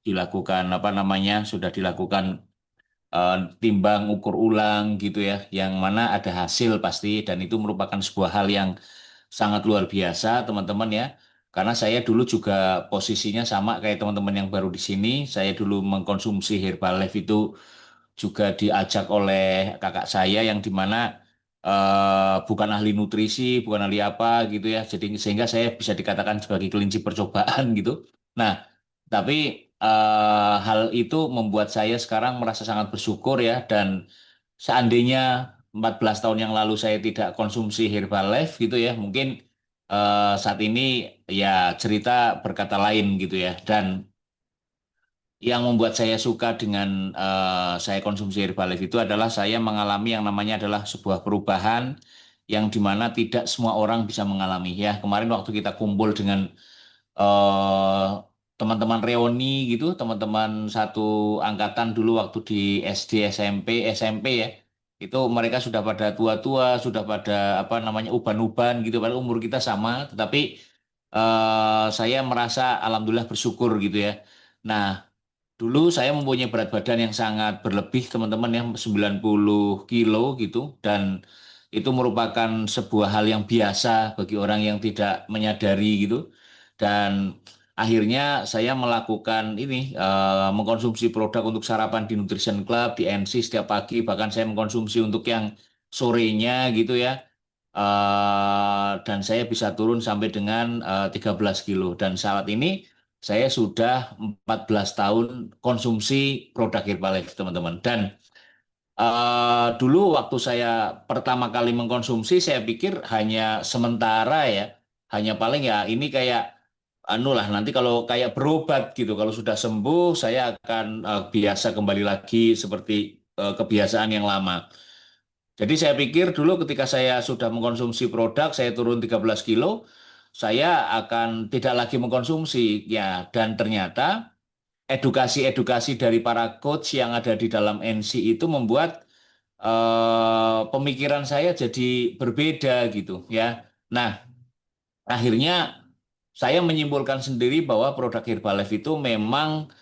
dilakukan apa namanya, sudah dilakukan eh, timbang ukur ulang gitu ya, yang mana ada hasil pasti dan itu merupakan sebuah hal yang sangat luar biasa teman-teman ya. Karena saya dulu juga posisinya sama kayak teman-teman yang baru di sini. Saya dulu mengkonsumsi Herbalife itu juga diajak oleh kakak saya yang dimana bukan ahli nutrisi, bukan ahli apa gitu ya. Jadi sehingga saya bisa dikatakan sebagai kelinci percobaan gitu. Nah, tapi hal itu membuat saya sekarang merasa sangat bersyukur ya dan seandainya 14 tahun yang lalu saya tidak konsumsi Herbalife gitu ya, mungkin saat ini ya cerita berkata lain gitu ya. Dan yang membuat saya suka dengan saya konsumsi Herbalife itu adalah saya mengalami yang namanya adalah sebuah perubahan yang dimana tidak semua orang bisa mengalami ya. Kemarin waktu kita kumpul dengan eh, teman-teman reuni gitu, teman-teman satu angkatan dulu waktu di SD, SMP ya. Itu mereka sudah pada tua-tua, sudah pada apa namanya uban-uban gitu, padahal umur kita sama, tetapi saya merasa alhamdulillah bersyukur gitu ya. Nah, dulu saya mempunyai berat badan yang sangat berlebih, teman-teman ya, 90 kilo gitu. Dan itu merupakan sebuah hal yang biasa bagi orang yang tidak menyadari gitu. Dan akhirnya saya melakukan ini, mengkonsumsi produk untuk sarapan di Nutrition Club, di NC setiap pagi. Bahkan saya mengkonsumsi untuk yang sorenya gitu ya. Dan saya bisa turun sampai dengan 13 kilo. Dan saat ini saya sudah 14 tahun konsumsi produk Herbalife, teman-teman. Dan dulu waktu saya pertama kali mengkonsumsi, saya pikir hanya sementara ya. Hanya paling ya ini kayak anu lah, nanti kalau kayak berobat gitu. Kalau sudah sembuh, saya akan biasa kembali lagi seperti kebiasaan yang lama. Jadi saya pikir dulu ketika saya sudah mengkonsumsi produk, saya turun 13 kilo, saya akan tidak lagi mengkonsumsi. Ya, dan ternyata edukasi-edukasi dari para coach yang ada di dalam NC itu membuat pemikiran saya jadi berbeda gitu ya. Nah, akhirnya saya menyimpulkan sendiri bahwa produk Herbalife itu memang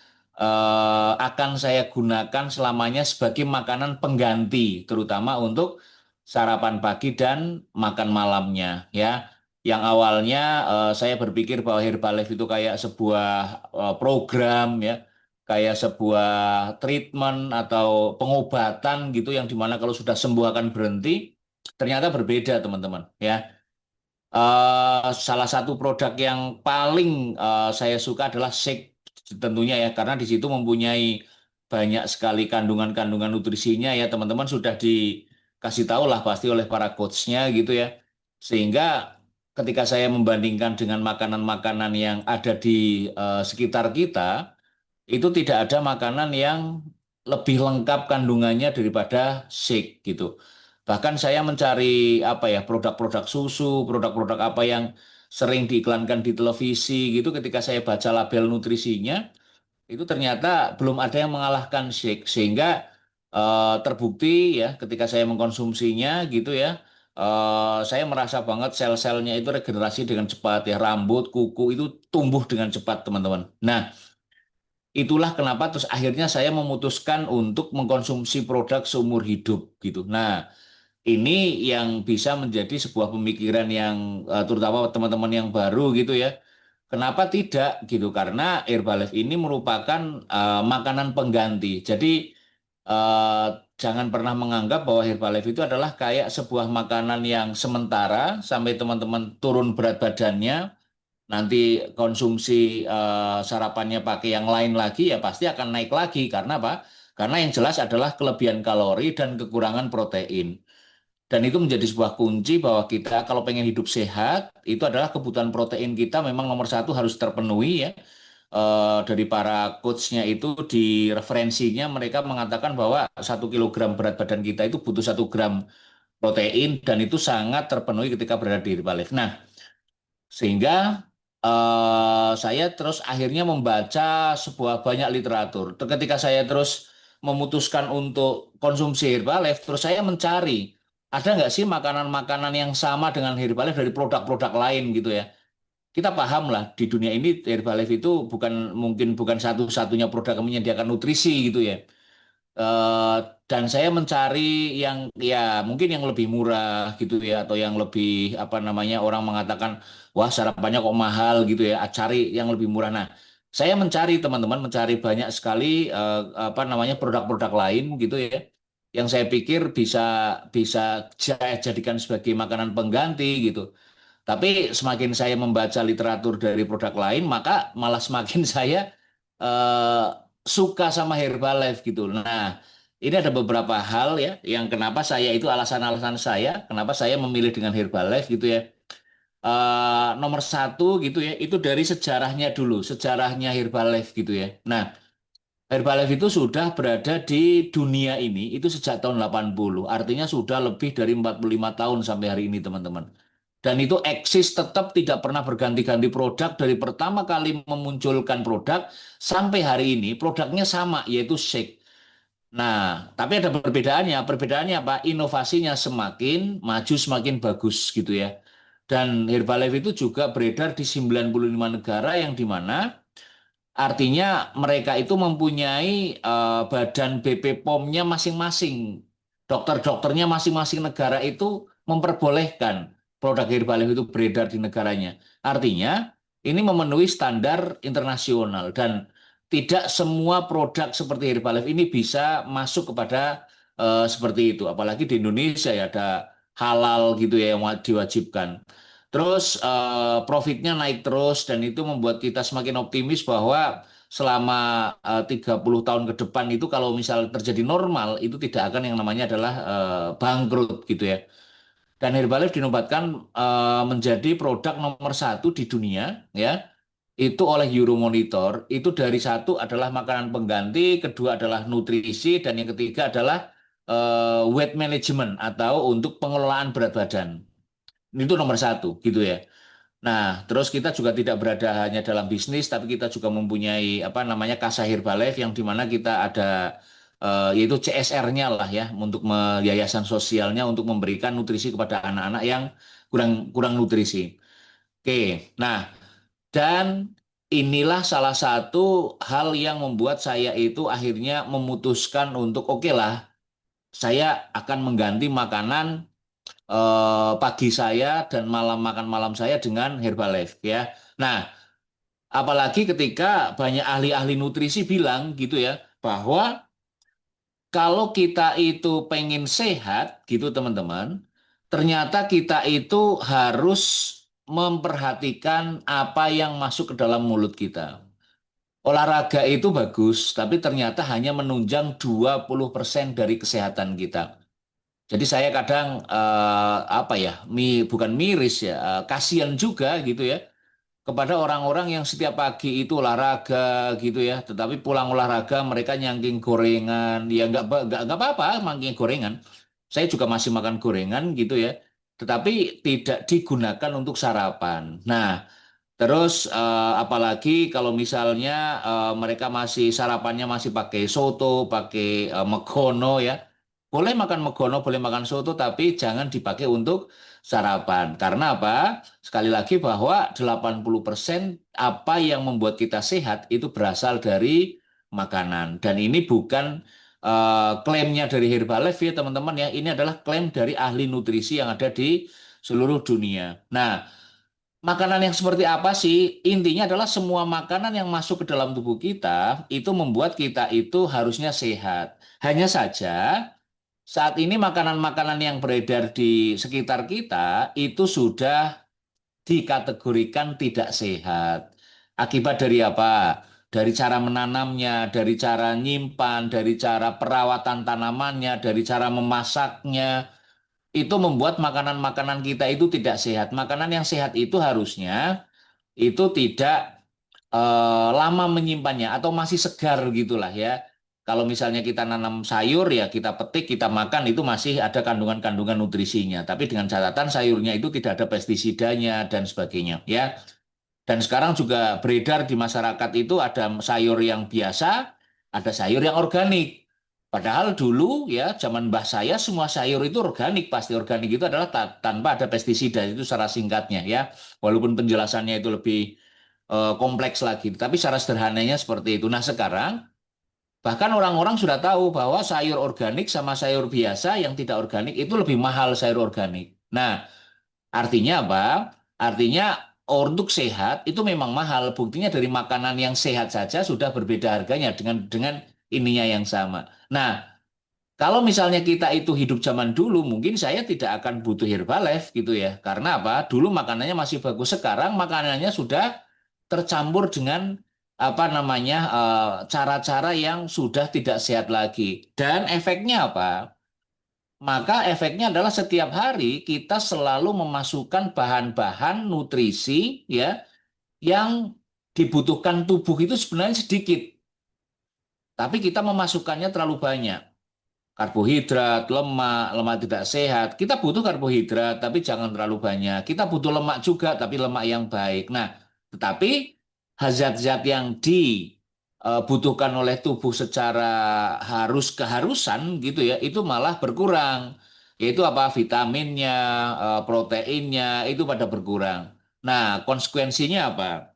akan saya gunakan selamanya sebagai makanan pengganti, terutama untuk sarapan pagi dan makan malamnya ya. Yang awalnya saya berpikir bahwa Herbalife itu kayak sebuah program ya, kayak sebuah treatment atau pengobatan gitu yang dimana kalau sudah sembuh akan berhenti. Ternyata berbeda teman-teman ya. Salah satu produk yang paling saya suka adalah shake tentunya ya karena di situ mempunyai banyak sekali kandungan-kandungan nutrisinya ya teman-teman sudah dikasih tahu lah pasti oleh para coachnya gitu ya sehingga ketika saya membandingkan dengan makanan-makanan yang ada di sekitar kita itu tidak ada makanan yang lebih lengkap kandungannya daripada shake gitu. Bahkan saya mencari apa ya produk-produk susu, produk-produk apa yang sering diiklankan di televisi gitu. Ketika saya baca label nutrisinya, itu ternyata belum ada yang mengalahkan shake. Sehingga terbukti ya ketika saya mengkonsumsinya gitu ya, saya merasa banget sel-selnya itu regenerasi dengan cepat ya. Rambut, kuku itu tumbuh dengan cepat teman-teman. Nah, itulah kenapa terus akhirnya saya memutuskan untuk mengkonsumsi produk seumur hidup gitu. Nah, ini yang bisa menjadi sebuah pemikiran yang terutama teman-teman yang baru gitu ya. Kenapa tidak gitu? Karena Herbalife ini merupakan makanan pengganti. Jadi eh, jangan pernah menganggap bahwa Herbalife itu adalah kayak sebuah makanan yang sementara sampai teman-teman turun berat badannya, nanti konsumsi sarapannya pakai yang lain lagi ya pasti akan naik lagi. Karena apa? Karena yang jelas adalah kelebihan kalori dan kekurangan protein. Dan itu menjadi sebuah kunci bahwa kita kalau pengen hidup sehat, itu adalah kebutuhan protein kita memang nomor satu harus terpenuhi ya. Dari para coachnya itu di referensinya mereka mengatakan bahwa 1 kilogram berat badan kita itu butuh 1 gram protein dan itu sangat terpenuhi ketika berada di Herbalife. Nah, sehingga saya terus akhirnya membaca sebuah banyak literatur. Ketika saya terus memutuskan untuk konsumsi Herbalife, terus saya mencari ada nggak sih makanan-makanan yang sama dengan Herbalife dari produk-produk lain gitu ya. kita paham lah di dunia ini Herbalife itu bukan satu-satunya produk yang menyediakan nutrisi gitu ya. Eh, dan saya mencari yang ya mungkin yang lebih murah gitu ya atau yang lebih apa namanya orang mengatakan wah sarapannya kok mahal gitu ya, cari yang lebih murah. Nah, saya mencari teman-teman mencari banyak sekali apa namanya produk-produk lain gitu ya yang saya pikir bisa bisa saya jadikan sebagai makanan pengganti gitu. Tapi semakin saya membaca literatur dari produk lain, maka malah semakin saya eh, suka sama Herbalife gitu. Nah, ini ada beberapa hal ya yang kenapa saya itu alasan-alasan saya kenapa saya memilih dengan Herbalife gitu ya. Nomor satu gitu ya, itu dari sejarahnya dulu, sejarahnya Herbalife gitu ya. Nah, Herbalife itu sudah berada di dunia ini itu sejak tahun 80. Artinya sudah lebih dari 45 tahun sampai hari ini, teman-teman. Dan itu eksis tetap tidak pernah berganti-ganti produk dari pertama kali memunculkan produk sampai hari ini produknya sama yaitu shake. Nah, tapi ada perbedaannya. Perbedaannya apa? Inovasinya semakin maju semakin bagus gitu ya. Dan Herbalife itu juga beredar di 95 negara yang di mana artinya mereka itu mempunyai badan BP POM-nya masing-masing. Dokter-dokternya masing-masing negara itu memperbolehkan produk Herbalife itu beredar di negaranya. Artinya ini memenuhi standar internasional dan tidak semua produk seperti Herbalife ini bisa masuk kepada seperti itu. Apalagi di Indonesia ya ada halal gitu ya yang diwajibkan. Terus profitnya naik terus dan itu membuat kita semakin optimis bahwa selama 30 tahun ke depan itu kalau misal terjadi normal itu tidak akan yang namanya adalah bangkrut gitu ya. Dan Herbalife dinobatkan menjadi produk nomor satu di dunia ya itu oleh Euromonitor itu dari satu adalah makanan pengganti, kedua adalah nutrisi dan yang ketiga adalah weight management atau untuk pengelolaan berat badan. Itu nomor satu gitu ya. Nah, terus kita juga tidak berada hanya dalam bisnis, tapi kita juga mempunyai apa namanya Kasa Herbalife yang di mana kita ada yaitu CSR-nya lah ya untuk yayasan sosialnya untuk memberikan nutrisi kepada anak-anak yang kurang kurang nutrisi. Oke, nah dan inilah salah satu hal yang membuat saya itu akhirnya memutuskan untuk oke lah, saya akan mengganti makanan pagi saya dan malam makan malam saya dengan Herbalife ya. Nah, apalagi ketika banyak ahli-ahli nutrisi bilang gitu ya bahwa kalau kita itu pengen sehat gitu teman-teman, ternyata kita itu harus memperhatikan apa yang masuk ke dalam mulut kita. Olahraga itu bagus, tapi ternyata hanya menunjang 20% dari kesehatan kita. Jadi saya kadang apa ya, bukan miris ya, kasihan juga gitu ya kepada orang-orang yang setiap pagi itu olahraga gitu ya, tetapi pulang olahraga mereka nyangking gorengan, ya nggak apa-apa mangking gorengan. Saya juga masih makan gorengan gitu ya, tetapi tidak digunakan untuk sarapan. Nah, terus apalagi kalau misalnya mereka masih sarapannya masih pakai soto, pakai megono ya. Boleh makan megono, boleh makan soto, tapi jangan dipakai untuk sarapan. Karena apa? Sekali lagi bahwa 80% apa yang membuat kita sehat itu berasal dari makanan. Dan ini bukan klaimnya dari Herbalife ya teman-teman ya. Ini adalah klaim dari ahli nutrisi yang ada di seluruh dunia. Nah, makanan yang seperti apa sih? Intinya adalah semua makanan yang masuk ke dalam tubuh kita itu membuat kita itu harusnya sehat. Hanya saja saat ini makanan-makanan yang beredar di sekitar kita itu sudah dikategorikan tidak sehat. Akibat dari apa? Dari cara menanamnya, dari cara nyimpan, dari cara perawatan tanamannya, dari cara memasaknya, itu membuat makanan-makanan kita itu tidak sehat. Makanan yang sehat itu harusnya itu tidak lama menyimpannya atau masih segar gitulah ya. Kalau misalnya kita nanam sayur ya kita petik, kita makan itu masih ada kandungan-kandungan nutrisinya. Tapi dengan catatan sayurnya itu tidak ada pestisidanya dan sebagainya ya. Dan sekarang juga beredar di masyarakat itu ada sayur yang biasa, ada sayur yang organik. Padahal dulu ya zaman mbah saya semua sayur itu organik, pasti organik itu adalah tanpa ada pestisida itu secara singkatnya ya. Walaupun penjelasannya itu lebih kompleks lagi, tapi secara sederhananya seperti itu. Nah sekarang bahkan orang-orang sudah tahu bahwa sayur organik sama sayur biasa yang tidak organik itu lebih mahal sayur organik. Nah, artinya apa? Artinya untuk sehat itu memang mahal. Buktinya dari makanan yang sehat saja sudah berbeda harganya dengan ininya yang sama. Nah, kalau misalnya kita itu hidup zaman dulu, mungkin saya tidak akan butuh Herbalife gitu ya. Karena apa? Dulu makanannya masih bagus. Sekarang makanannya sudah tercampur dengan apa namanya cara-cara yang sudah tidak sehat lagi. Dan efeknya apa? Maka efeknya adalah setiap hari kita selalu memasukkan bahan-bahan nutrisi ya yang dibutuhkan tubuh itu sebenarnya sedikit, tapi kita memasukkannya terlalu banyak. Karbohidrat, lemak, lemak tidak sehat. Kita butuh karbohidrat, tapi jangan terlalu banyak. Kita butuh lemak juga, tapi lemak yang baik. Nah, tetapi zat-zat yang dibutuhkan oleh tubuh secara keharusan gitu ya, itu malah berkurang. Yaitu apa? Vitaminnya, proteinnya, itu pada berkurang. Nah, konsekuensinya apa?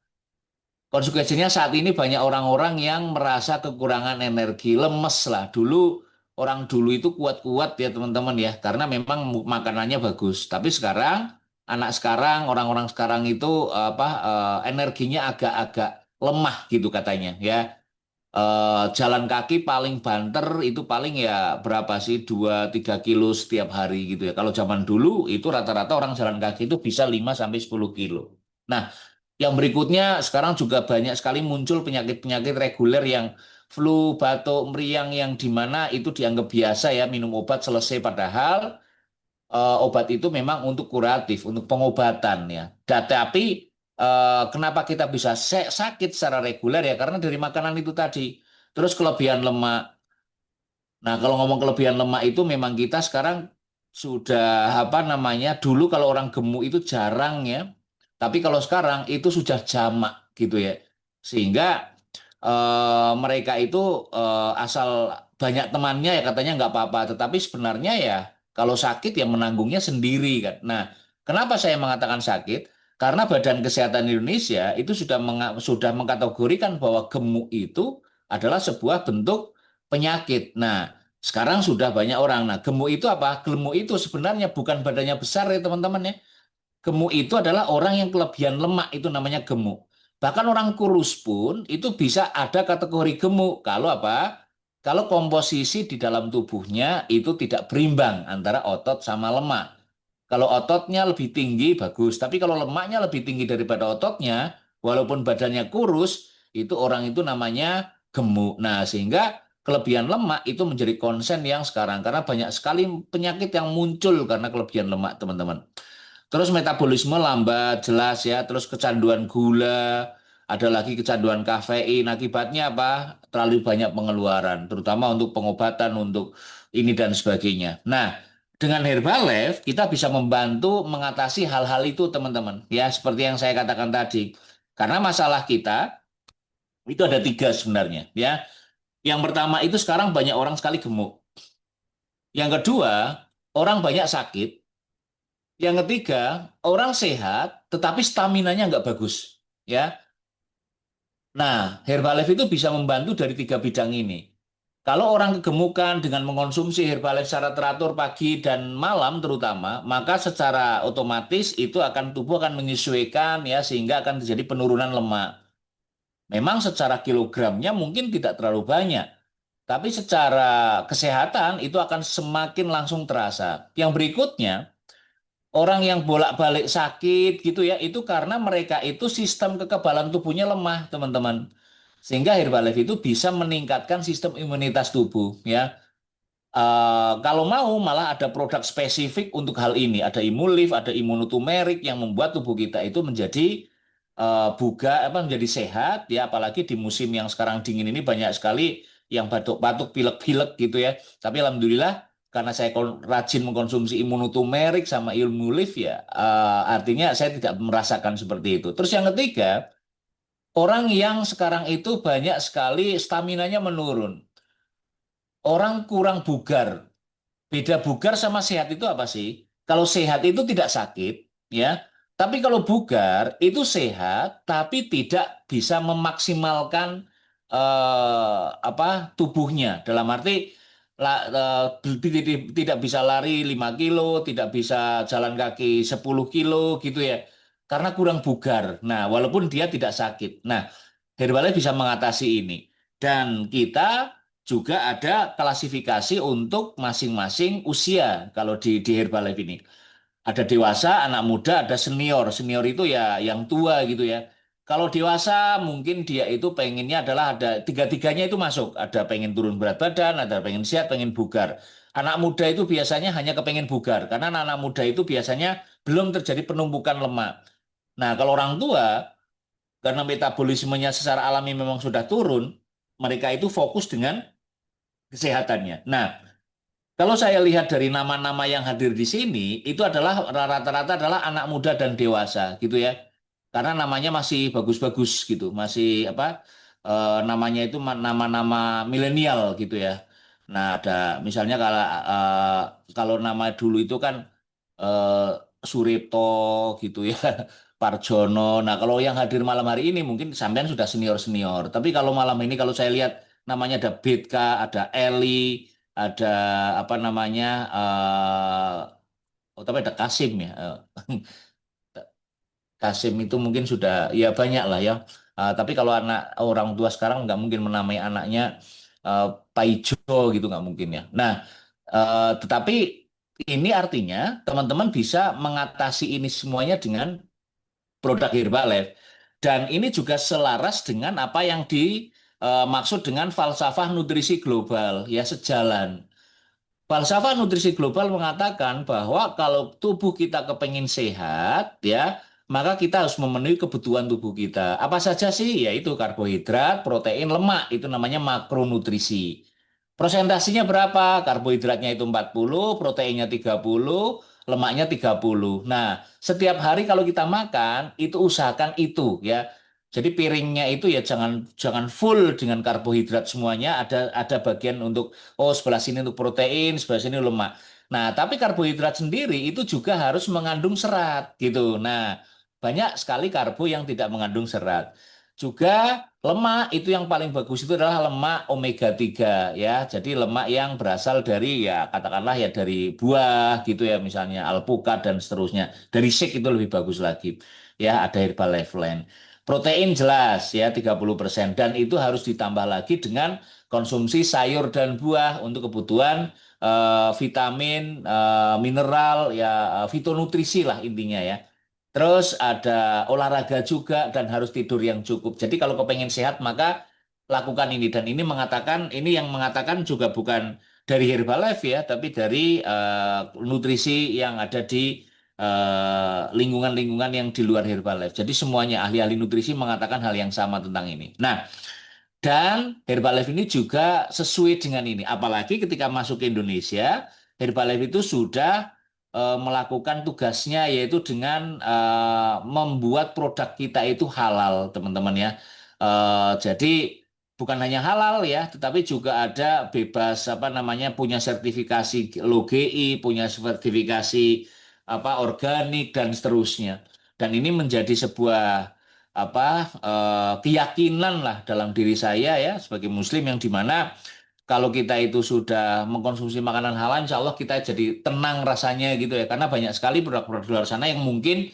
Konsekuensinya saat ini banyak orang-orang yang merasa kekurangan energi, lemes lah. Orang dulu itu kuat-kuat ya teman-teman ya, karena memang makanannya bagus. Tapi sekarang, anak sekarang, orang-orang sekarang itu apa energinya agak-agak lemah gitu katanya ya. Jalan kaki paling banter itu paling ya berapa sih 2-3 kilo setiap hari gitu ya. Kalau zaman dulu itu rata-rata orang jalan kaki itu bisa 5-10 kilo. Nah, yang berikutnya sekarang juga banyak sekali muncul penyakit-penyakit reguler yang flu, batuk, meriang yang di mana itu dianggap biasa ya minum obat selesai padahal obat itu memang untuk kuratif, untuk pengobatan ya. Tapi kenapa kita bisa sakit secara reguler ya karena dari makanan itu tadi. Terus kelebihan lemak. Nah, kalau ngomong kelebihan lemak itu memang kita sekarang sudah apa namanya? Dulu kalau orang gemuk itu jarang ya. Tapi kalau sekarang itu sudah jamak gitu ya. Sehingga mereka itu asal banyak temannya ya katanya nggak apa-apa. Tetapi sebenarnya ya kalau sakit ya menanggungnya sendiri kan. Nah, kenapa saya mengatakan sakit? Karena Badan Kesehatan Indonesia itu sudah mengkategorikan bahwa gemuk itu adalah sebuah bentuk penyakit. Nah, sekarang sudah banyak orang. Nah, gemuk itu apa? Gemuk itu sebenarnya bukan badannya besar ya teman-teman ya. Gemuk itu adalah orang yang kelebihan lemak, itu namanya gemuk. Bahkan orang kurus pun itu bisa ada kategori gemuk. Kalau apa? Kalau komposisi di dalam tubuhnya itu tidak berimbang antara otot sama lemak. Kalau ototnya lebih tinggi, bagus. Tapi kalau lemaknya lebih tinggi daripada ototnya, walaupun badannya kurus, itu orang itu namanya gemuk. Nah, sehingga kelebihan lemak itu menjadi konsen yang sekarang. Karena banyak sekali penyakit yang muncul karena kelebihan lemak, teman-teman. Terus metabolisme lambat, jelas ya. Terus kecanduan gula, ada lagi kecanduan kafein. Akibatnya apa? Terlalu banyak pengeluaran, terutama untuk pengobatan, untuk ini dan sebagainya. Nah, dengan Herbalife kita bisa membantu mengatasi hal-hal itu, teman-teman. Ya, seperti yang saya katakan tadi. Karena masalah kita itu ada tiga sebenarnya. Ya, yang pertama itu sekarang banyak orang sekali gemuk. Yang kedua, orang banyak sakit. Yang ketiga, orang sehat tetapi staminanya nggak bagus. Ya, nah Herbalife itu bisa membantu dari tiga bidang ini. Kalau orang kegemukan dengan mengonsumsi Herbalife secara teratur pagi dan malam terutama, maka secara otomatis itu akan tubuh akan menyesuaikan ya sehingga akan terjadi penurunan lemak. Memang secara kilogramnya mungkin tidak terlalu banyak, tapi secara kesehatan itu akan semakin langsung terasa. Yang berikutnya, orang yang bolak-balik sakit gitu ya, itu karena mereka itu sistem kekebalan tubuhnya lemah, teman-teman. Sehingga Herbalife itu bisa meningkatkan sistem imunitas tubuh ya. Kalau mau malah ada produk spesifik untuk hal ini. Ada Imulift, ada Immunoturmeric yang membuat tubuh kita itu menjadi menjadi sehat ya. Apalagi di musim yang sekarang dingin ini banyak sekali yang batuk-batuk, pilek-pilek gitu ya. Tapi alhamdulillah karena saya rajin mengkonsumsi Immunoturmeric sama Imulift ya, artinya saya tidak merasakan seperti itu. Terus yang ketiga, orang yang sekarang itu banyak sekali staminanya menurun. orang kurang bugar. Beda bugar sama sehat itu apa sih? Kalau sehat itu tidak sakit, ya. Tapi kalau bugar itu sehat, tapi tidak bisa memaksimalkan tubuhnya. Dalam arti tidak bisa lari 5 kilo, tidak bisa jalan kaki 10 kilo gitu ya. Karena kurang bugar. Nah, walaupun dia tidak sakit. Nah, Herbalife bisa mengatasi ini. Dan kita juga ada klasifikasi untuk masing-masing usia kalau di Herbalife ini. Ada dewasa, anak muda, ada senior. Senior itu ya yang tua gitu ya. Kalau dewasa mungkin dia itu pengennya adalah ada tiga-tiganya itu masuk. Ada pengen turun berat badan, ada pengen sehat, pengen bugar. Anak muda itu biasanya hanya kepengen bugar. Karena anak muda itu biasanya belum terjadi penumpukan lemak. Nah, kalau orang tua, karena metabolismenya secara alami memang sudah turun, mereka itu fokus dengan kesehatannya. Nah, kalau saya lihat dari nama-nama yang hadir di sini, itu adalah rata-rata adalah anak muda dan dewasa, gitu ya. Karena namanya masih bagus-bagus gitu, masih namanya itu nama-nama milenial gitu ya. Nah, ada misalnya kalau nama dulu itu kan eh, Suripto gitu ya, Parjono. Nah, kalau yang hadir malam hari ini mungkin sampean sudah senior-senior. Tapi kalau malam ini kalau saya lihat namanya ada Betka, ada Eli, ada apa namanya tapi ada Kasim ya. Kasim itu mungkin sudah ya banyak lah ya. Tapi kalau anak orang tua sekarang nggak mungkin menamai anaknya uh, Paijo gitu nggak mungkin ya. Nah, tetapi ini artinya teman-teman bisa mengatasi ini semuanya dengan produk Herbalife. Dan ini juga selaras dengan apa yang dimaksud dengan falsafah nutrisi global, ya sejalan. Falsafah nutrisi global mengatakan bahwa kalau tubuh kita kepengen sehat, ya, maka kita harus memenuhi kebutuhan tubuh kita. Apa saja sih? Yaitu karbohidrat, protein, lemak. Itu namanya makronutrisi. Presentasinya berapa? Karbohidratnya itu 40, proteinnya 30, lemaknya 30. Nah, setiap hari kalau kita makan, itu usahakan itu ya. Jadi piringnya itu ya jangan jangan full dengan karbohidrat semuanya, ada bagian untuk oh, sebelah sini untuk protein, sebelah sini lemak. Nah, tapi karbohidrat sendiri itu juga harus mengandung serat gitu. Nah, banyak sekali karbo yang tidak mengandung serat. Juga lemak itu yang paling bagus itu adalah lemak omega 3 ya. Jadi lemak yang berasal dari ya katakanlah ya dari buah gitu ya misalnya alpukat dan seterusnya. Dari shake itu lebih bagus lagi. Ya, ada Herbalife Land. Protein jelas ya 30% dan itu harus ditambah lagi dengan konsumsi sayur dan buah untuk kebutuhan vitamin, mineral, ya fitonutrisi lah intinya ya. Terus ada olahraga juga dan harus tidur yang cukup. Jadi kalau kepengen sehat maka lakukan ini dan ini yang mengatakan juga bukan dari Herbalife ya, tapi dari nutrisi yang ada di lingkungan-lingkungan yang di luar Herbalife. Jadi semuanya ahli-ahli nutrisi mengatakan hal yang sama tentang ini. Nah, dan Herbalife ini juga sesuai dengan ini. Apalagi ketika masuk ke Indonesia, Herbalife itu sudah melakukan tugasnya yaitu dengan membuat produk kita itu halal, teman-teman ya. Jadi bukan hanya halal ya, tetapi juga ada bebas apa namanya punya sertifikasi LOGI, punya sertifikasi organik dan seterusnya. Dan ini menjadi sebuah keyakinan lah dalam diri saya ya sebagai muslim yang dimana kalau kita itu sudah mengkonsumsi makanan halal insya Allah kita jadi tenang rasanya gitu ya karena banyak sekali produk-produk di luar sana yang mungkin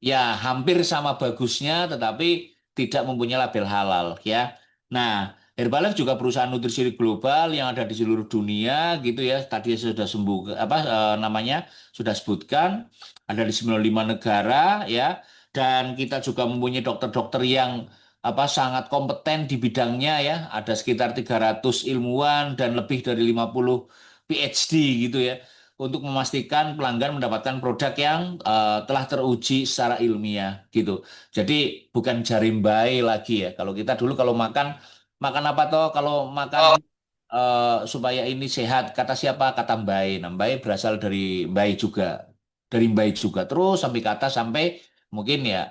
ya hampir sama bagusnya tetapi tidak mempunyai label halal ya. Nah, Herbalife juga perusahaan nutrisi global yang ada di seluruh dunia gitu ya. Tadi saya sudah namanya sudah sebutkan ada di 95 negara ya. Dan kita juga mempunyai dokter-dokter yang sangat kompeten di bidangnya ya. Ada sekitar 300 ilmuwan dan lebih dari 50 PhD gitu ya untuk memastikan pelanggan mendapatkan produk yang telah teruji secara ilmiah gitu. Jadi bukan jarimbai lagi ya. Kalau kita dulu kalau makan makan apa toh? Kalau makan supaya ini sehat, kata siapa? Kata Mbai. Nah, Mbai berasal dari Mbai juga, dari Mbai juga. Terus sampai kata sampai mungkin ya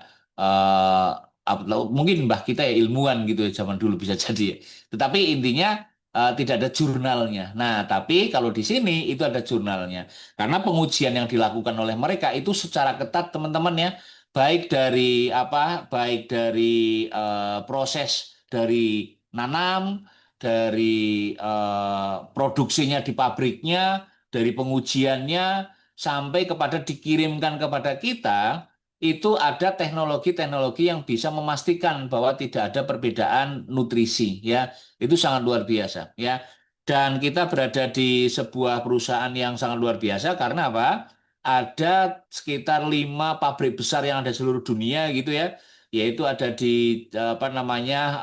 mungkin mbah kita ya ilmuwan gitu ya zaman dulu bisa jadi. Ya. Tetapi intinya tidak ada jurnalnya. Nah, tapi kalau di sini itu ada jurnalnya. Karena pengujian yang dilakukan oleh mereka itu secara ketat, teman-teman ya, baik dari apa, baik dari proses dari nanam, dari produksinya di pabriknya, dari pengujiannya sampai kepada dikirimkan kepada kita, itu ada teknologi-teknologi yang bisa memastikan bahwa tidak ada perbedaan nutrisi ya. Itu sangat luar biasa ya. Dan kita berada di sebuah perusahaan yang sangat luar biasa karena apa? Ada sekitar 5 pabrik besar yang ada di seluruh dunia gitu ya. Yaitu ada di apa namanya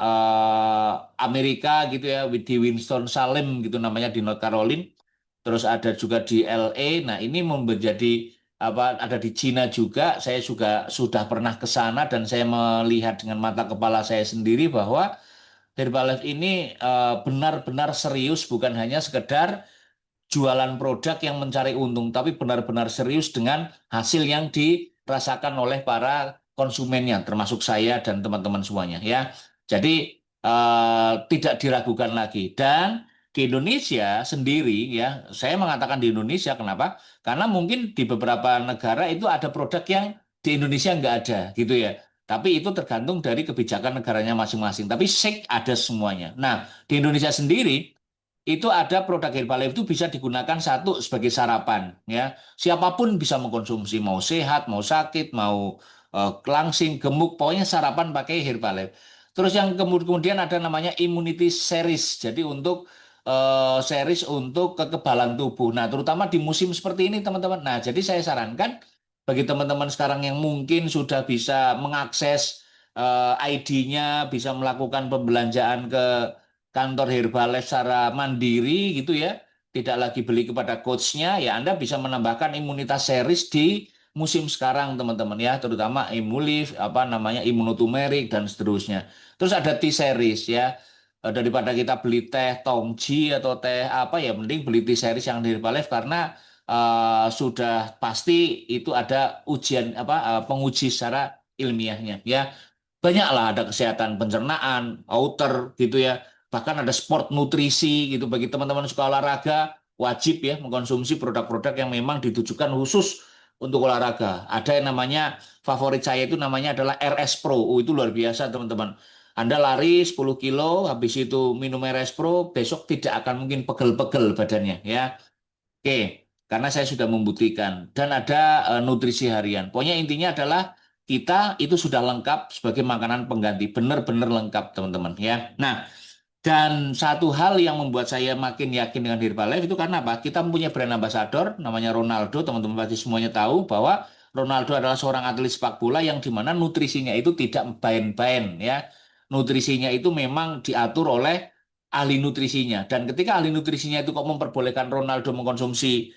Amerika gitu ya, di Winston-Salem gitu namanya di North Carolina. Terus ada juga di LA. Nah, ini menjadi apa ada di Cina juga. Saya juga sudah pernah ke sana dan saya melihat dengan mata kepala saya sendiri bahwa Herbalife ini benar-benar serius, bukan hanya sekedar jualan produk yang mencari untung, tapi benar-benar serius dengan hasil yang dirasakan oleh para konsumennya, termasuk saya dan teman-teman semuanya ya. Jadi tidak diragukan lagi. Dan di Indonesia sendiri ya, saya mengatakan di Indonesia kenapa? Karena mungkin di beberapa negara itu ada produk yang di Indonesia nggak ada gitu ya. Tapi itu tergantung dari kebijakan negaranya masing-masing. Tapi shake ada semuanya. Nah, di Indonesia sendiri itu ada produk Herbalife itu bisa digunakan satu sebagai sarapan ya. Siapapun bisa mengkonsumsi mau sehat, mau sakit, mau langsing, gemuk, pokoknya sarapan pakai Herbalife. Terus yang kemudian ada namanya immunity series. Jadi untuk series untuk kekebalan tubuh. Nah, terutama di musim seperti ini teman-teman. Nah, jadi saya sarankan bagi teman-teman sekarang yang mungkin sudah bisa mengakses ID-nya, bisa melakukan pembelanjaan ke kantor Herbalife secara mandiri gitu ya, tidak lagi beli kepada coachnya, ya Anda bisa menambahkan imunitas series di musim sekarang teman-teman ya, terutama Imulife, apa namanya Immunoturmeric dan seterusnya. Terus ada T-series ya. Daripada kita beli teh Tongji atau teh apa ya, mending beli T-series yang di Herbalife karena sudah pasti itu ada ujian apa penguji secara ilmiahnya ya. Banyaklah ada kesehatan pencernaan, outer gitu ya. Bahkan ada sport nutrisi gitu bagi teman-teman suka olahraga wajib ya mengkonsumsi produk-produk yang memang ditujukan khusus untuk olahraga. Ada yang namanya favorit saya itu namanya adalah RS Pro. Oh, itu luar biasa teman-teman. Anda lari 10 kilo, habis itu minum RS Pro, besok tidak akan mungkin pegel-pegel badannya ya. Oke, karena saya sudah membuktikan dan ada nutrisi harian. Pokoknya intinya adalah kita itu sudah lengkap sebagai makanan pengganti, benar-benar lengkap teman-teman ya. Nah, dan satu hal yang membuat saya makin yakin dengan Herbalife itu karena apa? Kita mempunyai brand ambassador namanya Ronaldo, teman-teman pasti semuanya tahu bahwa Ronaldo adalah seorang atlet sepak bola yang dimana nutrisinya itu tidak bain-bain ya. Nutrisinya itu memang diatur oleh ahli nutrisinya. Dan ketika ahli nutrisinya itu kok memperbolehkan Ronaldo mengkonsumsi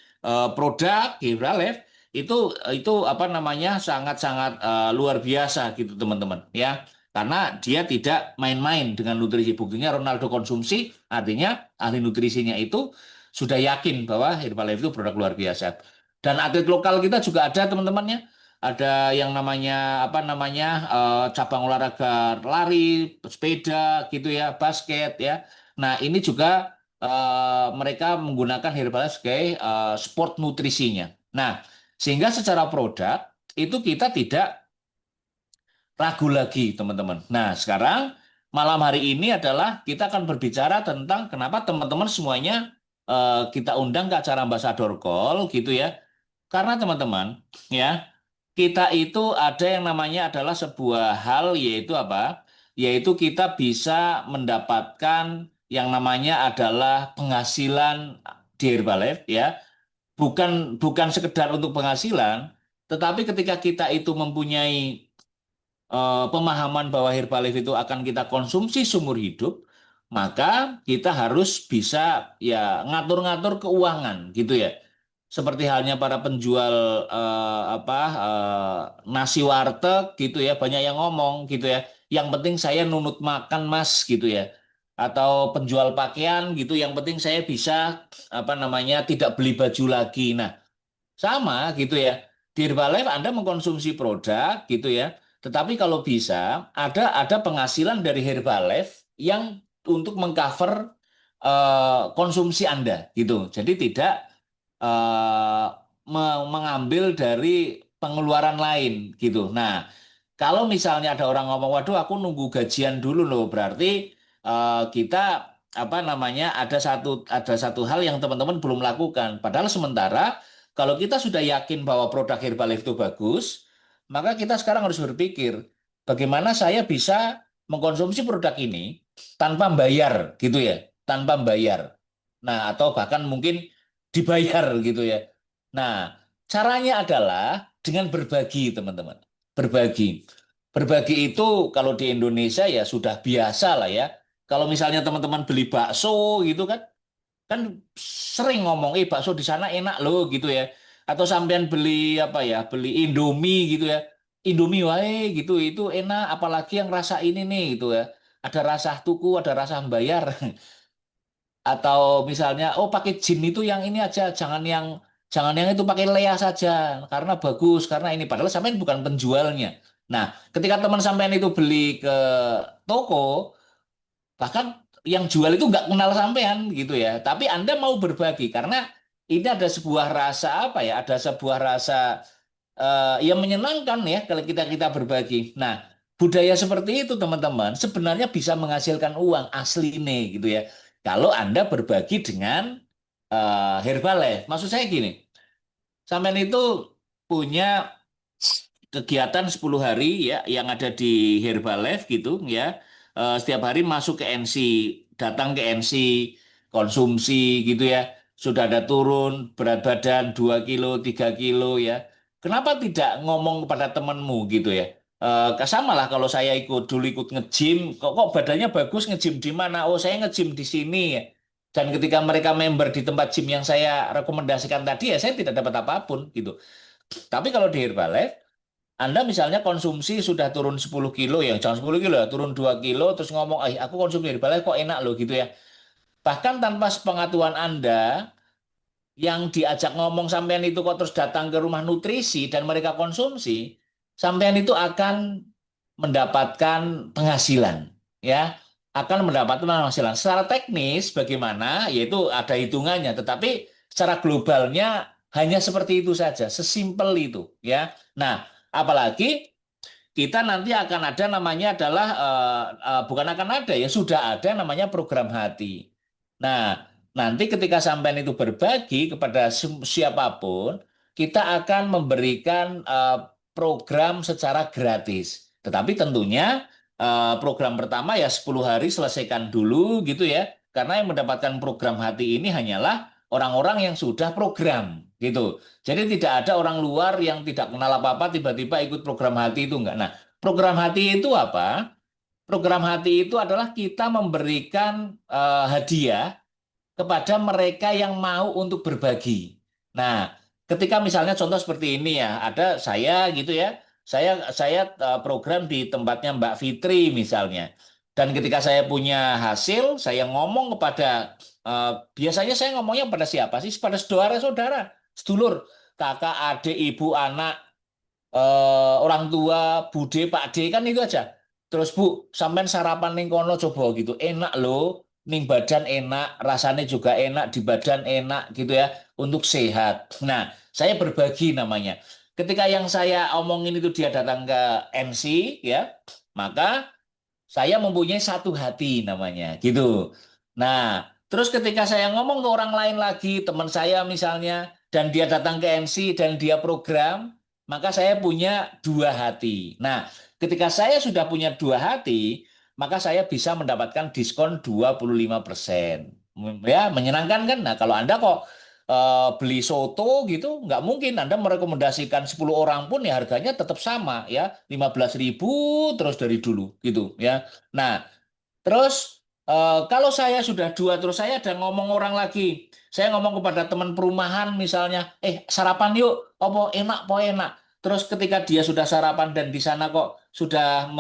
produk Herbalife, itu apa namanya sangat-sangat luar biasa gitu teman-teman ya. Karena dia tidak main-main dengan nutrisi. Buktinya Ronaldo konsumsi, artinya ahli nutrisinya itu sudah yakin bahwa Herbalife itu produk luar biasa. Dan atlet lokal kita juga ada teman-temannya. Ada yang namanya apa namanya cabang olahraga lari, sepeda gitu ya, basket ya. Nah ini juga mereka menggunakan Herbalife sebagai sport nutrisinya. Nah sehingga secara produk itu kita tidak ragu lagi, teman-teman. Nah, sekarang malam hari ini adalah kita akan berbicara tentang kenapa teman-teman semuanya kita undang ke acara Ambassador Call gitu ya. Karena teman-teman, ya, kita itu ada yang namanya adalah sebuah hal yaitu apa? Yaitu kita bisa mendapatkan yang namanya adalah penghasilan di Herbalife ya. Bukan bukan sekedar untuk penghasilan, tetapi ketika kita itu mempunyai pemahaman bahwa Herbalife itu akan kita konsumsi seumur hidup, maka kita harus bisa ya ngatur-ngatur keuangan gitu ya. Seperti halnya para penjual apa nasi warteg gitu ya, banyak yang ngomong gitu ya. Yang penting saya nunut makan Mas gitu ya. Atau penjual pakaian gitu, yang penting saya bisa apa namanya tidak beli baju lagi. Nah, sama gitu ya. Di Herbalife Anda mengkonsumsi produk gitu ya. Tetapi kalau bisa ada penghasilan dari Herbalife yang untuk mengcover konsumsi Anda gitu. Jadi tidak eh, mengambil dari pengeluaran lain gitu. Nah, kalau misalnya ada orang ngomong, waduh aku nunggu gajian dulu loh, berarti kita apa namanya ada satu hal yang teman-teman belum lakukan. Padahal sementara kalau kita sudah yakin bahwa produk Herbalife itu bagus, maka kita sekarang harus berpikir bagaimana saya bisa mengkonsumsi produk ini tanpa bayar gitu ya, tanpa bayar. Nah, atau bahkan mungkin dibayar gitu ya. Nah, caranya adalah dengan berbagi, teman-teman. Berbagi. Berbagi itu kalau di Indonesia ya sudah biasa lah ya. Kalau misalnya teman-teman beli bakso gitu kan, kan sering ngomong, bakso di sana enak loh gitu ya. Atau sampean beli apa ya, beli Indomie gitu ya. Indomie wae gitu, itu enak, apalagi yang rasa ini nih gitu ya. Ada rasa tuku, ada rasa bayar. Atau misalnya pakai gin itu yang ini aja, jangan yang itu, pakai Lea saja karena bagus, karena ini padahal sampean bukan penjualnya. Nah, ketika teman sampean itu beli ke toko, bahkan yang jual itu nggak kenal sampean gitu ya, tapi Anda mau berbagi karena ini ada sebuah rasa apa ya, ada sebuah rasa yang menyenangkan ya kalau kita kita berbagi. Nah, budaya seperti itu teman-teman sebenarnya bisa menghasilkan uang asli nih gitu ya. Kalau Anda berbagi dengan Herbalife, maksud saya gini, sampean itu punya kegiatan 10 hari ya yang ada di Herbalife gitu ya. Setiap hari masuk ke NC, datang ke NC, konsumsi gitu ya. Sudah ada turun berat badan 2 kilo, 3 kilo ya. Kenapa tidak ngomong kepada temanmu gitu ya? Sama lah kalau saya dulu ikut nge-gym, kok badannya bagus, nge-gym di mana? Oh, saya nge-gym di sini ya. Dan ketika mereka member di tempat gym yang saya rekomendasikan tadi ya saya tidak dapat apapun gitu. Tapi kalau di Herbalife anda misalnya konsumsi sudah turun 10 kilo ya, jangan 10 kilo ya, turun 2 kilo, terus ngomong, aku konsumsi di balai kok enak loh gitu ya. Bahkan tanpa sepengetahuan Anda, yang diajak ngomong sampean itu kok terus datang ke rumah nutrisi dan mereka konsumsi, sampean itu akan mendapatkan penghasilan, ya, akan mendapatkan penghasilan. Secara teknis bagaimana, yaitu ada hitungannya, tetapi secara globalnya hanya seperti itu saja, sesimpel itu, ya. Nah, apalagi kita nanti akan ada namanya adalah bukan akan ada ya sudah ada namanya program hati. Nah, nanti ketika sampean itu berbagi kepada siapapun, kita akan memberikan program secara gratis. Tetapi tentunya program pertama ya 10 hari selesaikan dulu gitu ya. Karena yang mendapatkan program hati ini hanyalah orang-orang yang sudah program gitu. Jadi tidak ada orang luar yang tidak kenal apa-apa tiba-tiba ikut program hati itu enggak. Nah, program hati itu apa? Program hati itu adalah kita memberikan hadiah kepada mereka yang mau untuk berbagi. Nah, ketika misalnya contoh seperti ini ya, ada saya gitu ya, saya program di tempatnya Mbak Fitri misalnya. Dan ketika saya punya hasil, saya ngomong kepada biasanya saya ngomongnya pada siapa sih? Pada saudara-saudara, sedulur, kakak, adik, ibu, anak, orang tua, Bude, Pak D kan itu aja. Terus Bu, sampean sarapan ning kono coba gitu. Enak loh, ning badan enak, rasanya juga enak, di badan enak gitu ya, untuk sehat. Nah, saya berbagi namanya. Ketika yang saya omongin itu dia datang ke MC ya, maka saya mempunyai satu hati namanya, gitu. Nah, terus ketika saya ngomong ke orang lain lagi, teman saya misalnya, dan dia datang ke MC dan dia program, maka saya punya dua hati. Nah, ketika saya sudah punya dua hati, maka saya bisa mendapatkan diskon 25%. Ya, menyenangkan kan? Nah, kalau Anda kok beli soto gitu, nggak mungkin Anda merekomendasikan 10 orang pun ya harganya tetap sama ya, 15.000 terus dari dulu gitu ya. Nah, terus kalau saya sudah dua, terus saya ada ngomong orang lagi. Saya ngomong kepada teman perumahan misalnya, sarapan yuk, apa enak. Terus ketika dia sudah sarapan dan di sana kok sudah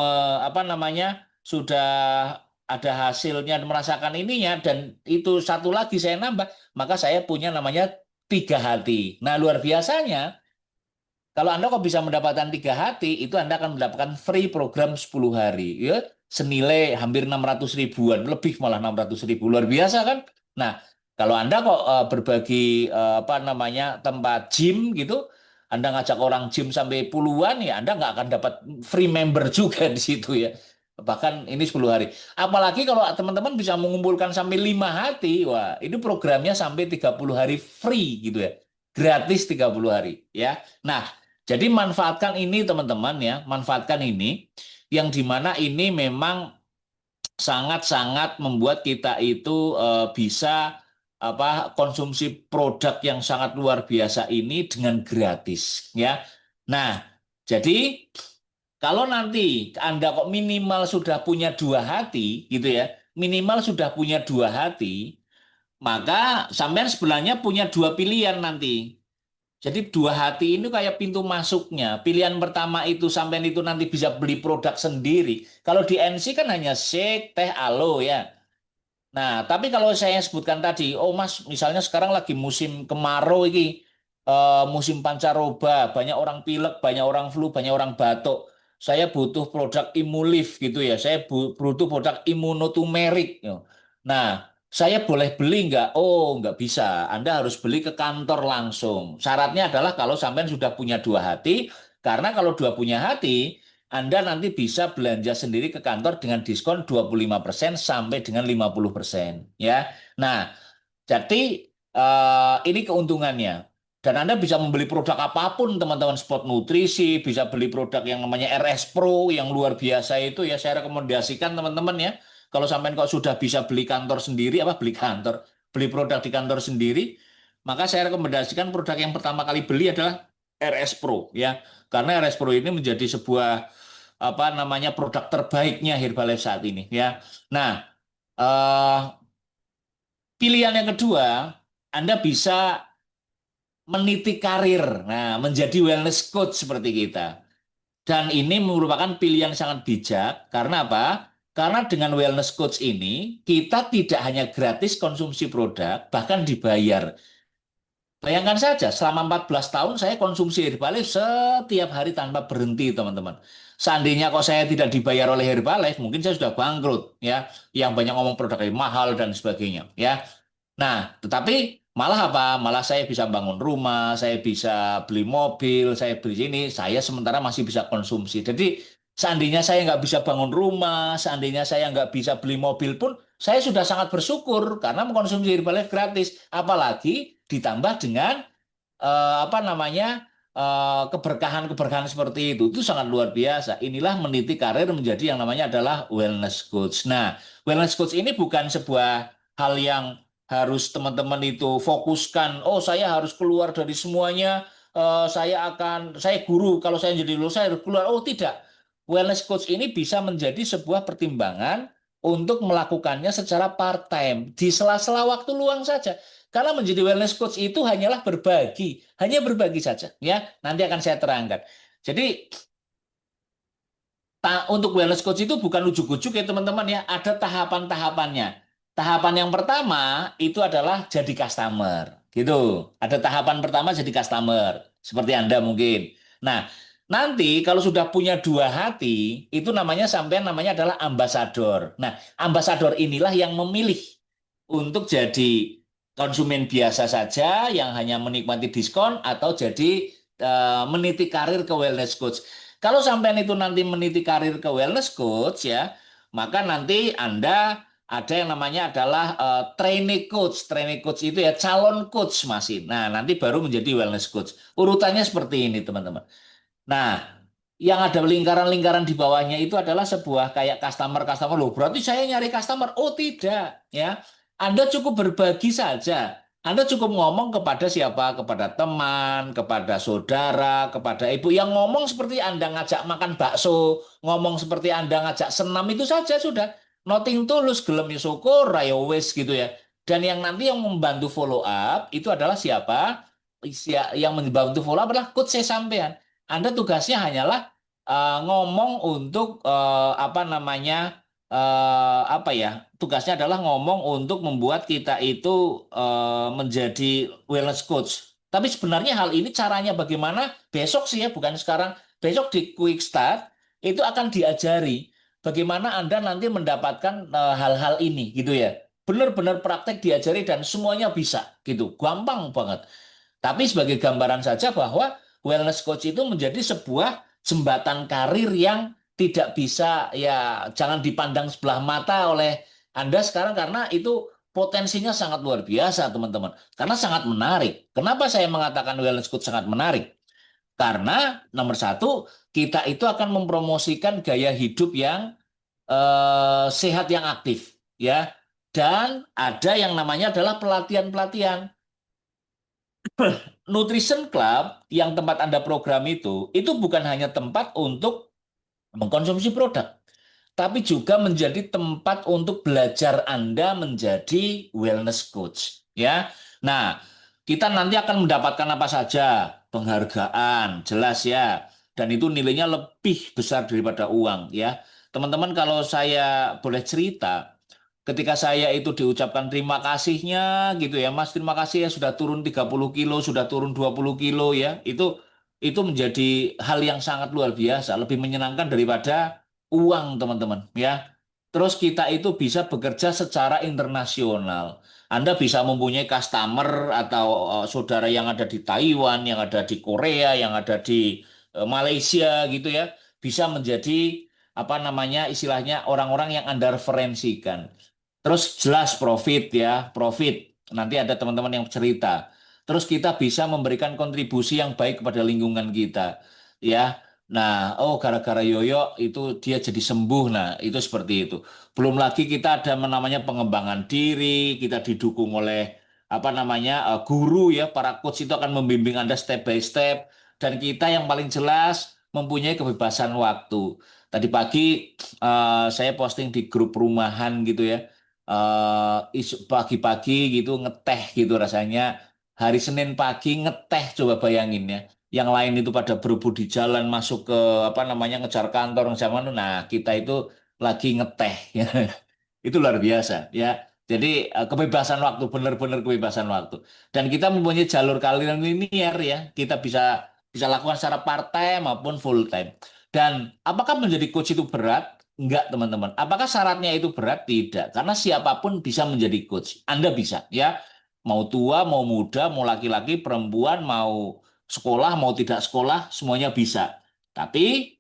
apa namanya, sudah ada hasilnya merasakan ininya dan itu satu lagi saya nambah, maka saya punya namanya tiga hati. Nah, luar biasanya kalau Anda kok bisa mendapatkan tiga hati, itu Anda akan mendapatkan free program 10 hari. Ya, senilai hampir 600 ribuan, lebih malah 600 ribu, luar biasa kan? Nah, kalau Anda kok berbagi apa namanya tempat gym gitu, Anda ngajak orang gym sampai puluhan ya Anda nggak akan dapat free member juga di situ ya. Bahkan ini 10 hari. Apalagi kalau teman-teman bisa mengumpulkan sampai 5 hati, wah ini programnya sampai 30 hari free gitu ya. Gratis 30 hari ya. Nah, jadi manfaatkan ini teman-teman ya, manfaatkan ini yang dimana ini memang sangat-sangat membuat kita itu bisa apa konsumsi produk yang sangat luar biasa ini dengan gratis ya. Nah, jadi kalau nanti Anda kok minimal sudah punya dua hati gitu ya, minimal sudah punya dua hati, maka sampean sebenarnya punya dua pilihan nanti. Jadi dua hati ini kayak pintu masuknya. Pilihan pertama itu sampean itu nanti bisa beli produk sendiri. Kalau di NC kan hanya shake, teh, alo ya. Nah, tapi kalau saya sebutkan tadi, oh Mas, misalnya sekarang lagi musim kemarau ini, musim pancaroba, banyak orang pilek, banyak orang flu, banyak orang batuk. Saya butuh produk Imulift gitu ya. Saya butuh produk imunotumerik. Ya. Nah, saya boleh beli nggak? Oh, nggak bisa. Anda harus beli ke kantor langsung. Syaratnya adalah kalau sampean sudah punya dua hati, karena kalau dua punya hati, anda nanti bisa belanja sendiri ke kantor dengan diskon 25% sampai dengan 50% ya. Nah, jadi ini keuntungannya. Dan Anda bisa membeli produk apapun teman-teman sport nutrisi, bisa beli produk yang namanya RS Pro yang luar biasa itu ya saya rekomendasikan teman-teman ya. Kalau sampai kok sudah bisa beli kantor sendiri apa beli kantor, beli produk di kantor sendiri, maka saya rekomendasikan produk yang pertama kali beli adalah RS Pro ya. Karena RS Pro ini menjadi sebuah apa namanya produk terbaiknya Herbalife saat ini ya. Nah, eh, pilihan yang kedua, Anda bisa meniti karir, nah menjadi wellness coach seperti kita. Dan ini merupakan pilihan sangat bijak karena apa? Karena dengan wellness coach ini kita tidak hanya gratis konsumsi produk, bahkan dibayar. Bayangkan saja, selama 14 tahun saya konsumsi Herbalife setiap hari tanpa berhenti, teman-teman. Seandainya kok saya tidak dibayar oleh Herbalife, mungkin saya sudah bangkrut, ya. Yang banyak ngomong produk yang mahal dan sebagainya, ya. Nah, tetapi malah apa? Malah saya bisa bangun rumah, saya bisa beli mobil, saya beli ini, saya sementara masih bisa konsumsi. Jadi, seandainya saya nggak bisa bangun rumah, seandainya saya nggak bisa beli mobil pun, saya sudah sangat bersyukur karena mengkonsumsi Herbalife gratis. Apalagi ditambah dengan apa namanya keberkahan-keberkahan seperti itu sangat luar biasa. Inilah meniti karir menjadi yang namanya adalah wellness coach. Nah, wellness coach ini bukan sebuah hal yang harus teman-teman itu fokuskan. Oh, saya harus keluar dari semuanya. Saya guru. Kalau saya jadi lulus saya harus keluar. Oh, tidak. Wellness coach ini bisa menjadi sebuah pertimbangan untuk melakukannya secara part-time di sela-sela waktu luang saja. Karena menjadi wellness coach itu hanyalah berbagi, hanya berbagi saja, ya. Nanti akan saya terangkan. Jadi untuk wellness coach itu bukan ujuk-ujuk ya teman-teman ya, ada tahapan-tahapannya. Tahapan yang pertama itu adalah jadi customer, gitu. Ada tahapan pertama jadi customer, seperti Anda mungkin. Nah, nanti kalau sudah punya dua hati, itu namanya sampean namanya adalah ambasador. Nah, ambasador inilah yang memilih untuk jadi konsumen biasa saja yang hanya menikmati diskon atau jadi meniti karir ke wellness coach. Kalau sampean itu nanti meniti karir ke wellness coach ya, maka nanti Anda ada yang namanya adalah trainee coach. Trainee coach itu ya calon coach masih. Nah, nanti baru menjadi wellness coach. Urutannya seperti ini, teman-teman. Nah, yang ada lingkaran-lingkaran di bawahnya itu adalah sebuah kayak customer-customer loh. Berarti saya nyari customer. Oh, tidak, ya. Anda cukup berbagi saja. Anda cukup ngomong kepada siapa? Kepada teman, kepada saudara, kepada ibu yang ngomong seperti Anda ngajak makan bakso, ngomong seperti Anda ngajak senam itu saja sudah. Nothing tulus, gelem ya syukur, rayo wis gitu ya. Dan yang nanti yang membantu follow up itu adalah siapa? Yang membantu follow up adalah coach saya sampean. Anda tugasnya hanyalah ngomong untuk apa namanya apa ya? Tugasnya adalah ngomong untuk membuat kita itu menjadi wellness coach. Tapi sebenarnya hal ini caranya bagaimana? Besok sih ya, bukan sekarang. Besok di Quick Start itu akan diajari. bagaimana Anda nanti mendapatkan hal-hal ini gitu ya. Benar-benar praktek diajari dan semuanya bisa gitu. Gampang banget. Tapi sebagai gambaran saja bahwa wellness coach itu menjadi sebuah jembatan karir yang tidak bisa ya jangan dipandang sebelah mata oleh Anda sekarang karena itu potensinya sangat luar biasa teman-teman. Karena sangat menarik. Kenapa saya mengatakan wellness coach sangat menarik? Karena nomor satu kita itu akan mempromosikan gaya hidup yang sehat yang aktif ya. Dan ada yang namanya adalah pelatihan-pelatihan. Nutrition Club yang tempat Anda program itu bukan hanya tempat untuk mengkonsumsi produk, tapi juga menjadi tempat untuk belajar Anda menjadi wellness coach, ya. Nah, kita nanti akan mendapatkan apa saja? Penghargaan, jelas ya. Dan itu nilainya lebih besar daripada uang, ya. Teman-teman, kalau saya boleh cerita, ketika saya itu diucapkan terima kasihnya gitu ya Mas, terima kasih ya sudah turun 30 kilo, sudah turun 20 kilo ya. Itu menjadi hal yang sangat luar biasa, lebih menyenangkan daripada uang teman-teman ya. Terus kita itu bisa bekerja secara internasional. Anda bisa mempunyai customer atau saudara yang ada di Taiwan, yang ada di Korea, yang ada di Malaysia gitu ya. Bisa menjadi apa namanya istilahnya orang-orang yang Anda referensikan. Terus jelas profit ya, profit. Nanti ada teman-teman yang cerita. Terus kita bisa memberikan kontribusi yang baik kepada lingkungan kita. Ya. Nah, oh gara-gara Yoyo itu dia jadi sembuh. Nah, itu seperti itu. Belum lagi kita ada namanya pengembangan diri, kita didukung oleh apa namanya guru ya, para coach itu akan membimbing Anda step by step dan kita yang paling jelas mempunyai kebebasan waktu. Tadi pagi saya posting di grup rumahan gitu ya pagi-pagi gitu ngeteh gitu rasanya hari Senin pagi ngeteh coba bayangin ya yang lain itu pada berebut di jalan masuk ke apa namanya ngejar kantor zaman nah kita itu lagi ngeteh ya. Itu luar biasa ya. Jadi kebebasan waktu benar-benar kebebasan waktu. Dan kita mempunyai jalur karir yang linear ya. Kita bisa bisa lakukan secara part time maupun full time. Dan apakah menjadi coach itu berat? Enggak, teman-teman. Apakah syaratnya itu berat? Tidak. Karena siapapun bisa menjadi coach. Anda bisa ya. Mau tua, mau muda, mau laki-laki, perempuan, mau sekolah, mau tidak sekolah, semuanya bisa. Tapi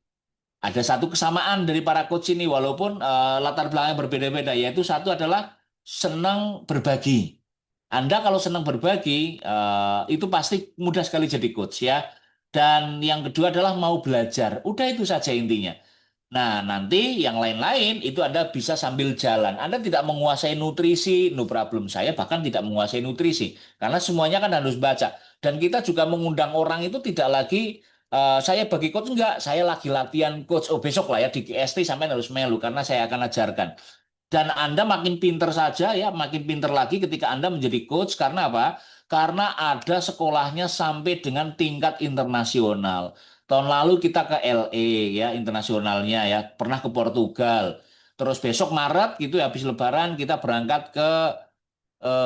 ada satu kesamaan dari para coach ini walaupun latar belakang yang berbeda-beda yaitu satu adalah senang berbagi. Anda kalau senang berbagi itu pasti mudah sekali jadi coach ya. Dan yang kedua adalah mau belajar. Udah itu saja intinya. Nah, nanti yang lain-lain itu Anda bisa sambil jalan. Anda tidak menguasai nutrisi, no problem. Saya bahkan tidak menguasai nutrisi. Karena semuanya kan harus baca. Dan kita juga mengundang orang itu tidak lagi, saya bagi coach enggak, saya lagi latihan coach. Oh besok lah ya di GST sampai harus melu karena saya akan ajarkan. Dan Anda makin pinter saja ya, makin pinter lagi ketika Anda menjadi coach. Karena apa? Karena ada sekolahnya sampai dengan tingkat internasional. Tahun lalu kita ke LA ya, internasionalnya ya, pernah ke Portugal. Terus besok Maret gitu ya, habis Lebaran kita berangkat ke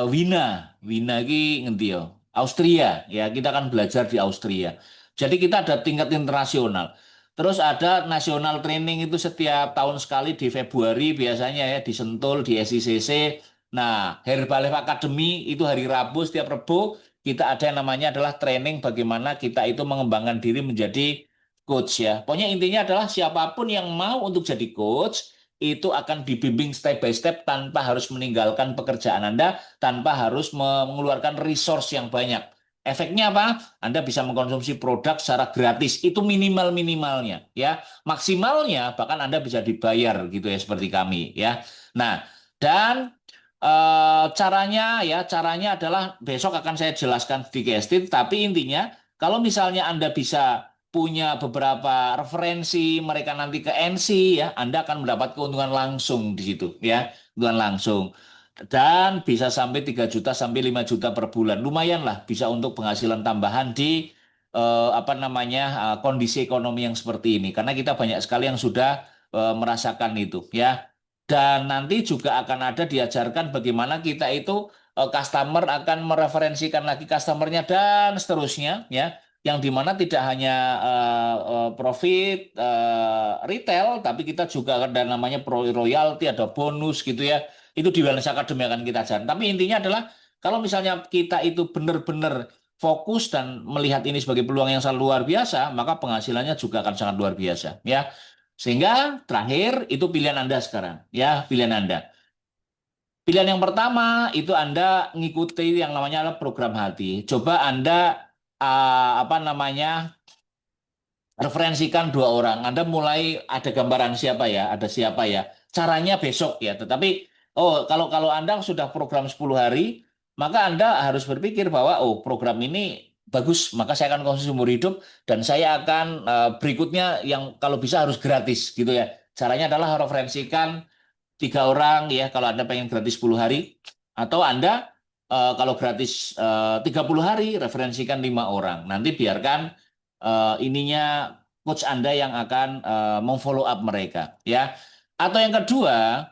Wina. Wina ini ngendi ya? Austria ya, kita akan belajar di Austria. Jadi kita ada tingkat internasional. Terus ada national training itu setiap tahun sekali di Februari biasanya ya di Sentul di SICC. Nah, Herbalife Academy itu hari Rabu setiap Rabu kita ada yang namanya adalah training bagaimana kita itu mengembangkan diri menjadi coach ya. Pokoknya intinya adalah siapapun yang mau untuk jadi coach itu akan dibimbing step by step tanpa harus meninggalkan pekerjaan Anda, tanpa harus mengeluarkan resource yang banyak. Efeknya apa? Anda bisa mengkonsumsi produk secara gratis. Itu minimal-minimalnya ya. Maksimalnya bahkan Anda bisa dibayar gitu ya seperti kami ya. Nah, dan caranya adalah besok akan saya jelaskan di GST, tapi intinya kalau misalnya Anda bisa punya beberapa referensi mereka nanti ke NC ya, Anda akan mendapat keuntungan langsung di situ ya, keuntungan langsung. Dan bisa sampai 3 juta sampai 5 juta per bulan. Lumayan lah bisa untuk penghasilan tambahan di apa namanya kondisi ekonomi yang seperti ini. Karena kita banyak sekali yang sudah merasakan itu ya. Dan nanti juga akan ada diajarkan bagaimana kita itu customer akan mereferensikan lagi customernya dan seterusnya ya yang dimana tidak hanya profit retail, tapi kita juga ada namanya pro royalty, ada bonus gitu ya. Itu di Wellness Academy akan kita ajarkan. Tapi intinya adalah kalau misalnya kita itu benar-benar fokus dan melihat ini sebagai peluang yang sangat luar biasa, maka penghasilannya juga akan sangat luar biasa, ya. Sehingga terakhir itu pilihan Anda sekarang, ya, pilihan Anda. Pilihan yang pertama itu Anda ngikuti yang namanya adalah program hati. Coba Anda apa namanya referensikan dua orang. Anda mulai ada gambaran siapa ya, ada siapa ya. Caranya besok ya. Tetapi oh kalau Anda sudah program 10 hari, maka Anda harus berpikir bahwa oh program ini bagus, maka saya akan konsumsi umur hidup dan saya akan berikutnya yang kalau bisa harus gratis gitu ya. Caranya adalah referensikan tiga orang ya kalau Anda pengen gratis 10 hari atau Anda kalau gratis 30 hari referensikan lima orang. Nanti biarkan ininya coach Anda yang akan memfollow up mereka ya. Atau yang kedua,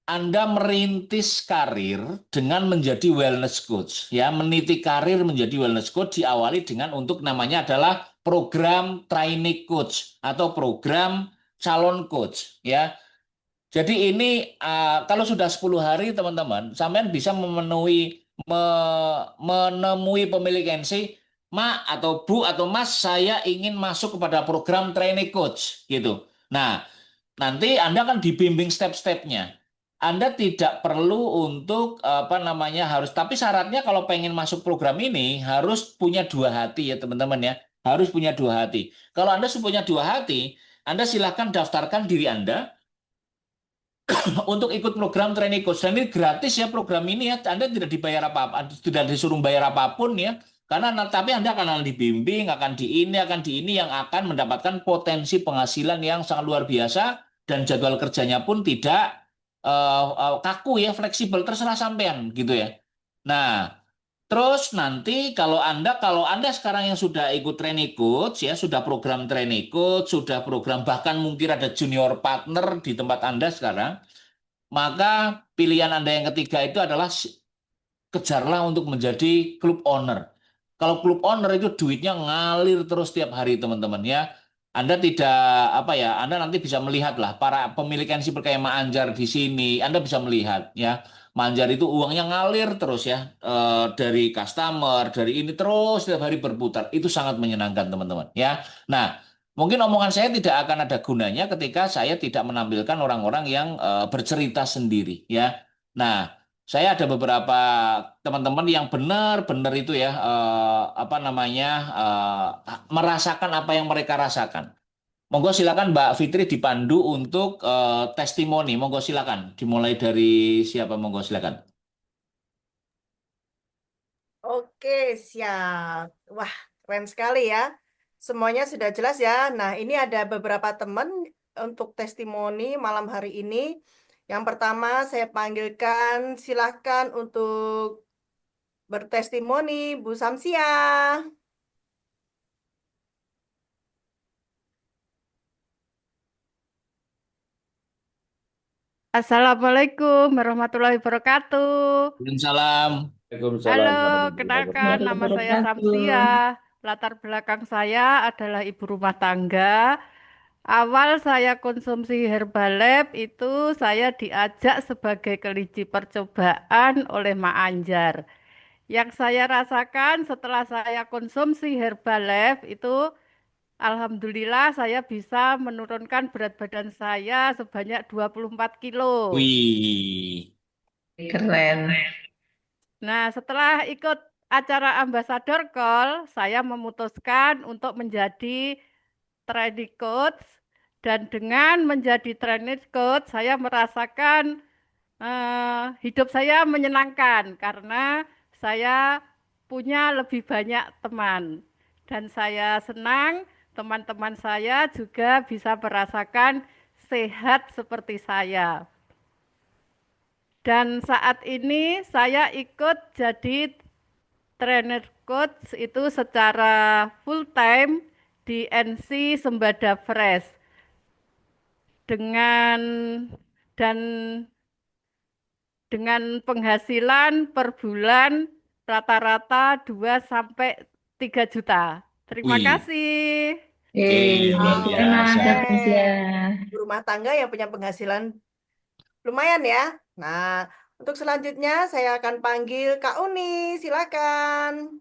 Anda merintis karir dengan menjadi wellness coach ya, meniti karir menjadi wellness coach diawali dengan untuk namanya adalah program trainee coach atau program calon coach ya. Jadi ini kalau sudah 10 hari teman-teman, sampean bisa menemui pemilik NC, Ma atau Bu atau Mas, saya ingin masuk kepada program trainee coach gitu. Nah, nanti Anda akan dibimbing step-stepnya. Anda tidak perlu untuk apa namanya harus, tapi syaratnya kalau pengen masuk program ini harus punya dua hati ya teman-teman ya, harus punya dua hati. Kalau Anda punya dua hati, Anda silahkan daftarkan diri Anda untuk ikut program training coach. Dan ini gratis ya program ini ya. Anda tidak dibayar apa-apa, tidak disuruh bayar apapun ya. Karena tapi Anda akan dibimbing, akan di ini yang akan mendapatkan potensi penghasilan yang sangat luar biasa dan jadwal kerjanya pun tidak kaku ya, fleksibel terserah sampean gitu ya. Nah, terus nanti kalau Anda sekarang yang sudah ikut training coach ya, sudah program training coach, sudah program bahkan mungkin ada junior partner di tempat Anda sekarang, maka pilihan Anda yang ketiga itu adalah kejarlah untuk menjadi klub owner. Kalau klub owner itu duitnya ngalir terus tiap hari teman-teman ya. Anda tidak apa ya, Anda nanti bisa melihat lah para pemilik NC kayak Ma Anjar di sini, Anda bisa melihat ya. Ma Anjar itu uangnya ngalir terus ya dari customer, dari ini terus tiap hari berputar. Itu sangat menyenangkan teman-teman ya. Nah, mungkin omongan saya tidak akan ada gunanya ketika saya tidak menampilkan orang-orang yang bercerita sendiri ya. Nah, saya ada beberapa teman-teman yang benar-benar itu ya apa namanya merasakan apa yang mereka rasakan. Monggo silakan Mbak Fitri dipandu untuk testimoni. Monggo silakan. Dimulai dari siapa? Monggo silakan. Oke, siap. Wah, keren sekali ya. Semuanya sudah jelas ya. Nah, ini ada beberapa teman untuk testimoni malam hari ini. Yang pertama, saya panggilkan, silahkan untuk bertestimoni, Bu Samsia. Assalamualaikum warahmatullahi wabarakatuh. Waalaikumsalam. Halo, Waalaikumsalam warahmatullahi kenalkan nama wabarakatuh. saya Samsia. Latar belakang saya adalah ibu rumah tangga. Awal saya konsumsi Herbalab itu saya diajak sebagai kelinci percobaan oleh Mak Anjar. Yang saya rasakan setelah saya konsumsi Herbalab itu alhamdulillah saya bisa menurunkan berat badan saya sebanyak 24 kilo. Wih. Keren. Nah, setelah ikut acara Ambassador Call, saya memutuskan untuk menjadi training coach dan dengan menjadi training coach, saya merasakan hidup saya menyenangkan karena saya punya lebih banyak teman dan saya senang teman-teman saya juga bisa merasakan sehat seperti saya. Dan saat ini saya ikut jadi trainer coach itu secara full time di NC Sembada Fresh dengan dan dengan penghasilan per bulan rata-rata 2 sampai 3 juta. Terima Wih, kasih. oke, luar Terima biasa. kasih, Tasya. Ibu rumah tangga yang punya penghasilan lumayan ya. Nah, untuk selanjutnya saya akan panggil Kak Uni, silakan.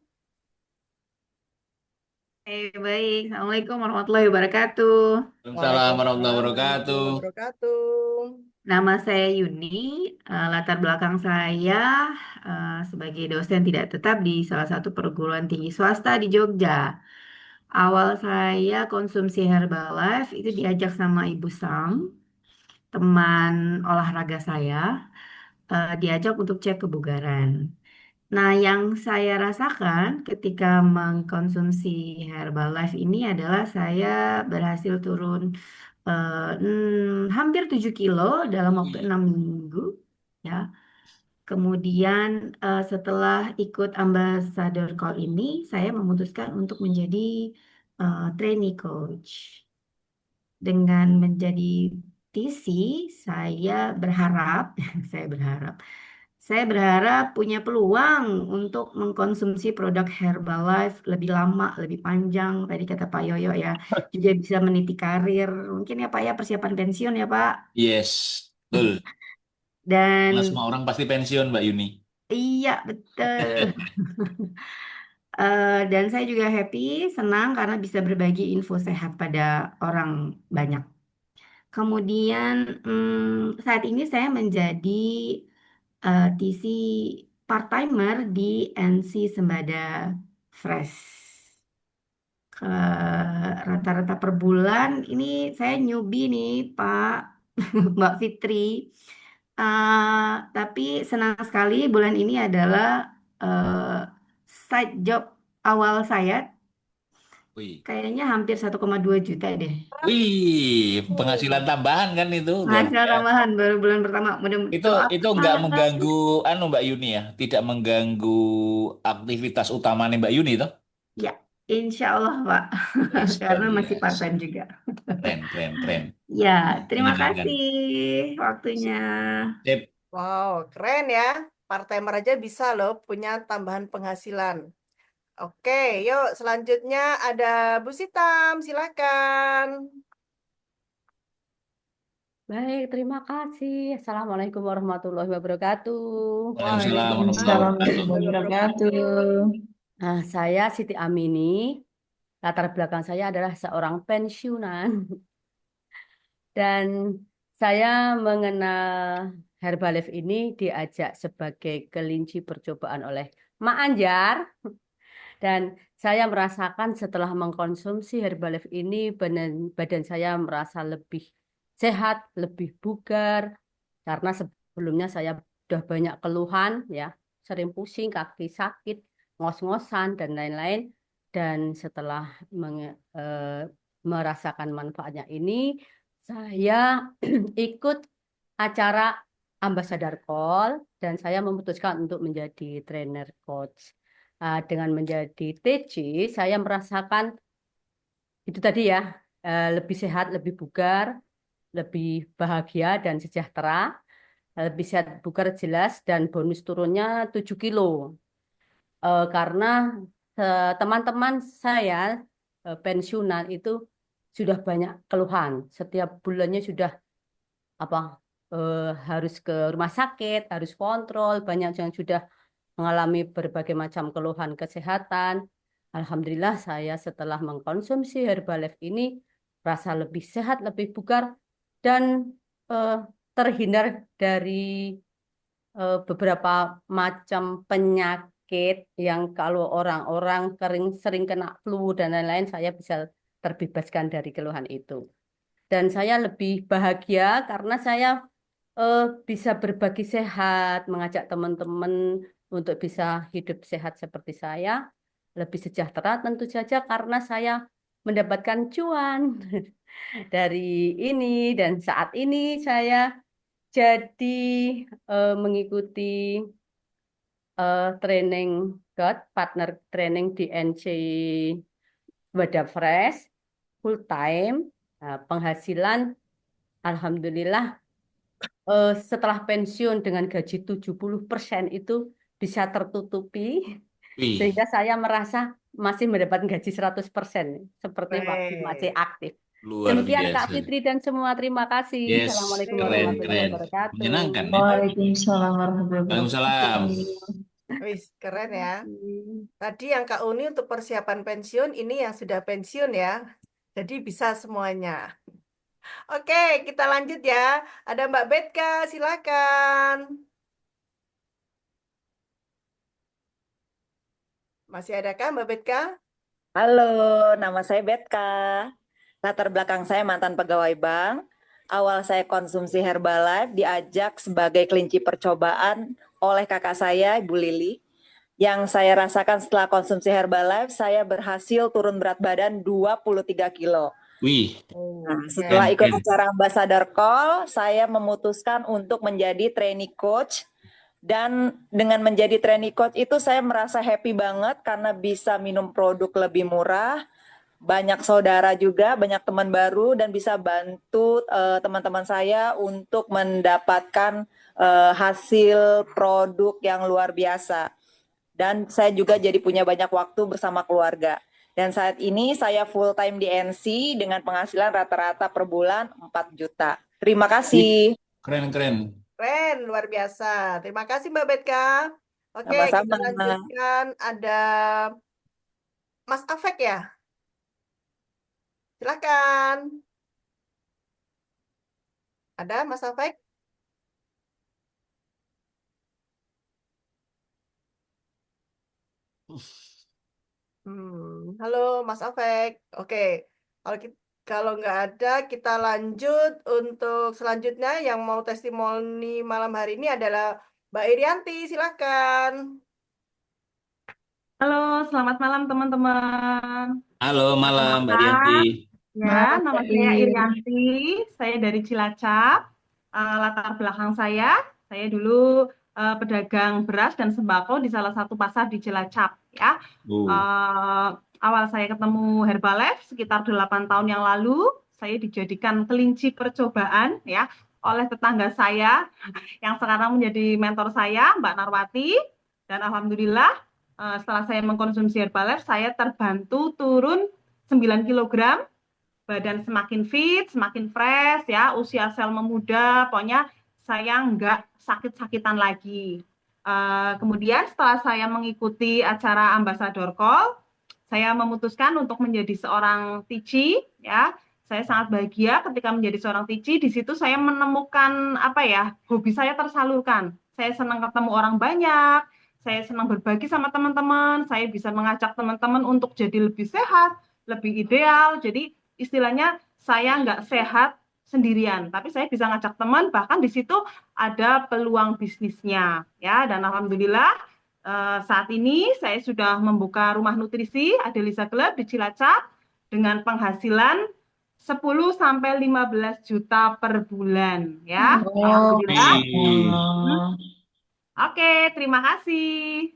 Baik. Assalamualaikum warahmatullahi wabarakatuh. Waalaikumsalam warahmatullahi Waalaikumsalam wabarakatuh. warahmatullahi wabarakatuh. Nama saya Yuni. Latar belakang saya sebagai dosen tidak tetap di salah satu perguruan tinggi swasta di Jogja. Awal saya konsumsi Herbalife itu diajak sama Ibu Sam, teman olahraga saya, diajak untuk cek kebugaran. Nah, yang saya rasakan ketika mengkonsumsi Herbalife ini adalah saya berhasil turun hampir 7 kilo dalam waktu Wih, 6 minggu. Ya. Kemudian setelah ikut Ambassador Call ini, saya memutuskan untuk menjadi trainee coach. Dengan menjadi TC, saya berharap, saya berharap punya peluang untuk mengkonsumsi produk Herbalife lebih lama, lebih panjang. Tadi kata Pak Yoyo ya, juga bisa meniti karir. Mungkin ya Pak ya, persiapan pensiun ya Pak. yes, betul. Karena Dan semua orang pasti pensiun, Mbak Yuni. iya betul. Dan saya juga happy, senang karena bisa berbagi info sehat pada orang banyak. Kemudian saat ini saya menjadi TC part-timer di NC Sembada Fresh. Rata-rata per bulan ini saya newbie nih Pak Mbak Fitri. Tapi senang sekali bulan ini adalah eh, side job awal saya Wih, kayaknya hampir 1,2 juta deh. wih, penghasilan tambahan kan itu luar Penghasilan biasa. tambahan baru bulan pertama. Mudah Itu nggak doakan. mengganggu, Mbak Yuni ya, tidak mengganggu aktivitas utamanya Mbak Yuni toh? Ya, insya Allah Pak. Wih, luar Karena masih biasa. part-time juga. Keren, keren, keren. Ya, terima Menyenangkan. kasih waktunya. Sip. Wow, keren ya. Part-timer aja bisa loh punya tambahan penghasilan. Oke, yuk selanjutnya ada Bu Sitam, silakan. Baik, terima kasih. Assalamualaikum warahmatullahi wabarakatuh. Waalaikumsalam warahmatullahi Waalaikumsalam wabarakatuh. warahmatullahi wabarakatuh. Nah, saya Siti Amini. Latar belakang saya adalah seorang pensiunan dan saya mengenal Herbalife ini diajak sebagai kelinci percobaan oleh Mak Anjar dan saya merasakan setelah mengkonsumsi Herbalife ini badan saya merasa lebih sehat, lebih bugar karena sebelumnya saya sudah banyak keluhan ya, sering pusing, kaki sakit, ngos-ngosan dan lain-lain. Dan setelah merasakan manfaatnya ini, saya ikut acara Ambassador Call dan saya memutuskan untuk menjadi trainer coach. Dengan menjadi TC, saya merasakan itu tadi ya, lebih sehat, lebih bugar, lebih bahagia dan sejahtera. Lebih sehat bugar jelas dan bonus turunnya 7 kilo. Karena teman-teman saya pensiunan itu sudah banyak keluhan. Setiap bulannya sudah apa harus ke rumah sakit, harus kontrol, banyak yang sudah mengalami berbagai macam keluhan kesehatan. Alhamdulillah saya setelah mengkonsumsi Herbalife ini rasa lebih sehat, lebih bugar dan eh, terhindar dari beberapa macam penyakit yang kalau orang-orang sering kena flu dan lain-lain, saya bisa terbebaskan dari keluhan itu. Dan saya lebih bahagia karena saya eh, bisa berbagi sehat, mengajak teman-teman untuk bisa hidup sehat seperti saya, lebih sejahtera tentu saja karena saya mendapatkan cuan dari ini dan saat ini saya jadi mengikuti training partner training di NC Wadah Fresh full time. Penghasilan alhamdulillah setelah pensiun dengan gaji 70% itu bisa tertutupi Wih, sehingga saya merasa masih mendapat gaji 100% seperti waktu masih Weh. aktif. Luar Demikian Kak biasa. Fitri dan semua, terima kasih. Yes, Assalamualaikum keren, warahmatullahi keren. wabarakatuh. Menyenangkan ya. Waalaikumsalam warahmatullahi Waalaikumsalam. wabarakatuh. Wis, keren ya. Hmm. Tadi yang Kak Uni untuk persiapan pensiun, ini yang sudah pensiun ya. Jadi bisa semuanya. Oke, kita lanjut ya. Ada Mbak Betka, silakan. Masih adakah Mbak Betka? Halo, nama saya Betka. Latar belakang saya mantan pegawai bank. Awal saya konsumsi Herbalife diajak sebagai kelinci percobaan oleh kakak saya, Ibu Lili. Yang saya rasakan setelah konsumsi Herbalife, saya berhasil turun berat badan 23 kilo. Wih, Nah, Oke. setelah ikut keren. acara Ambassador Call, saya memutuskan untuk menjadi trainee coach. Dan dengan menjadi trainee coach itu saya merasa happy banget karena bisa minum produk lebih murah, banyak saudara juga, banyak teman baru, dan bisa bantu teman-teman saya untuk mendapatkan hasil produk yang luar biasa. Dan saya juga jadi punya banyak waktu bersama keluarga. Dan saat ini saya full time di NC dengan penghasilan rata-rata per bulan 4 juta. Terima Wih, kasih. keren, keren. Keren, luar biasa. Terima kasih Mbak Betka. Oke, kita Sama-sama. lanjutkan. Ada Mas Afek ya? Silakan. Ada Mas Afek? Halo Mas Afek. Oke, kalau nggak ada, kita lanjut untuk selanjutnya yang mau testimoni malam hari ini adalah Mbak Irianti. Silakan. Halo, selamat malam teman-teman. Halo, malam Mbak Perkenalkan, Rianti. ya, Malam nama Kak saya Ir. Irianti, saya dari Cilacap. Latar belakang saya dulu pedagang beras dan sembako di salah satu pasar di Cilacap, ya. Oh, Awal saya ketemu Herbalife sekitar 8 tahun yang lalu, saya dijadikan kelinci percobaan, ya, oleh tetangga saya yang sekarang menjadi mentor saya, Mbak Narwati. Dan alhamdulillah, setelah saya mengkonsumsi Herbalife, saya terbantu turun 9 kilogram, badan semakin fit, semakin fresh, ya, usia sel memuda, pokoknya saya nggak sakit-sakitan lagi. Kemudian setelah saya mengikuti acara Ambassador Call, saya memutuskan untuk menjadi seorang TC, ya. Saya sangat bahagia ketika menjadi seorang TC. Di situ saya menemukan apa ya, hobi saya tersalurkan. Saya senang ketemu orang banyak, saya senang berbagi sama teman-teman, saya bisa mengajak teman-teman untuk jadi lebih sehat, lebih ideal. Jadi istilahnya saya nggak sehat sendirian, tapi saya bisa ngajak teman, bahkan di situ ada peluang bisnisnya, ya. Dan alhamdulillah saat ini saya sudah membuka rumah nutrisi Adelisa Club di Cilacap dengan penghasilan 10 sampai 15 juta per bulan, ya. Oh, Alhamdulillah. wih, Oke, terima kasih.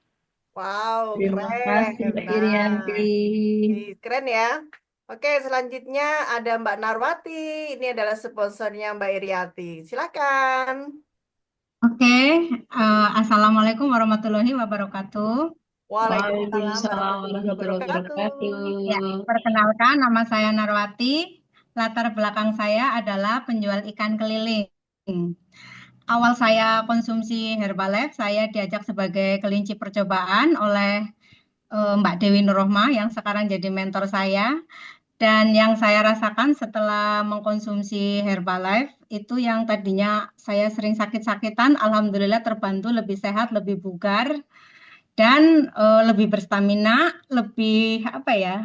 Wow, terima keren. kasih Mbak Nah, Irianti. keren ya. Oke, selanjutnya ada Mbak Narwati. Ini adalah sponsornya Mbak Irianti. Silakan. Oke, Assalamualaikum warahmatullahi wabarakatuh. Waalaikumsalam Waalaikumsalam warahmatullahi warahmatullahi wabarakatuh. Ya, wabarakatuh. perkenalkan nama saya Narwati. Latar belakang saya adalah penjual ikan keliling. Awal saya konsumsi Herbalife, saya diajak sebagai kelinci percobaan oleh Mbak Dewi Nurrohmah yang sekarang jadi mentor saya. Dan yang saya rasakan setelah mengkonsumsi Herbalife itu yang tadinya saya sering sakit-sakitan, alhamdulillah terbantu lebih sehat, lebih bugar, dan lebih berstamina, lebih apa ya,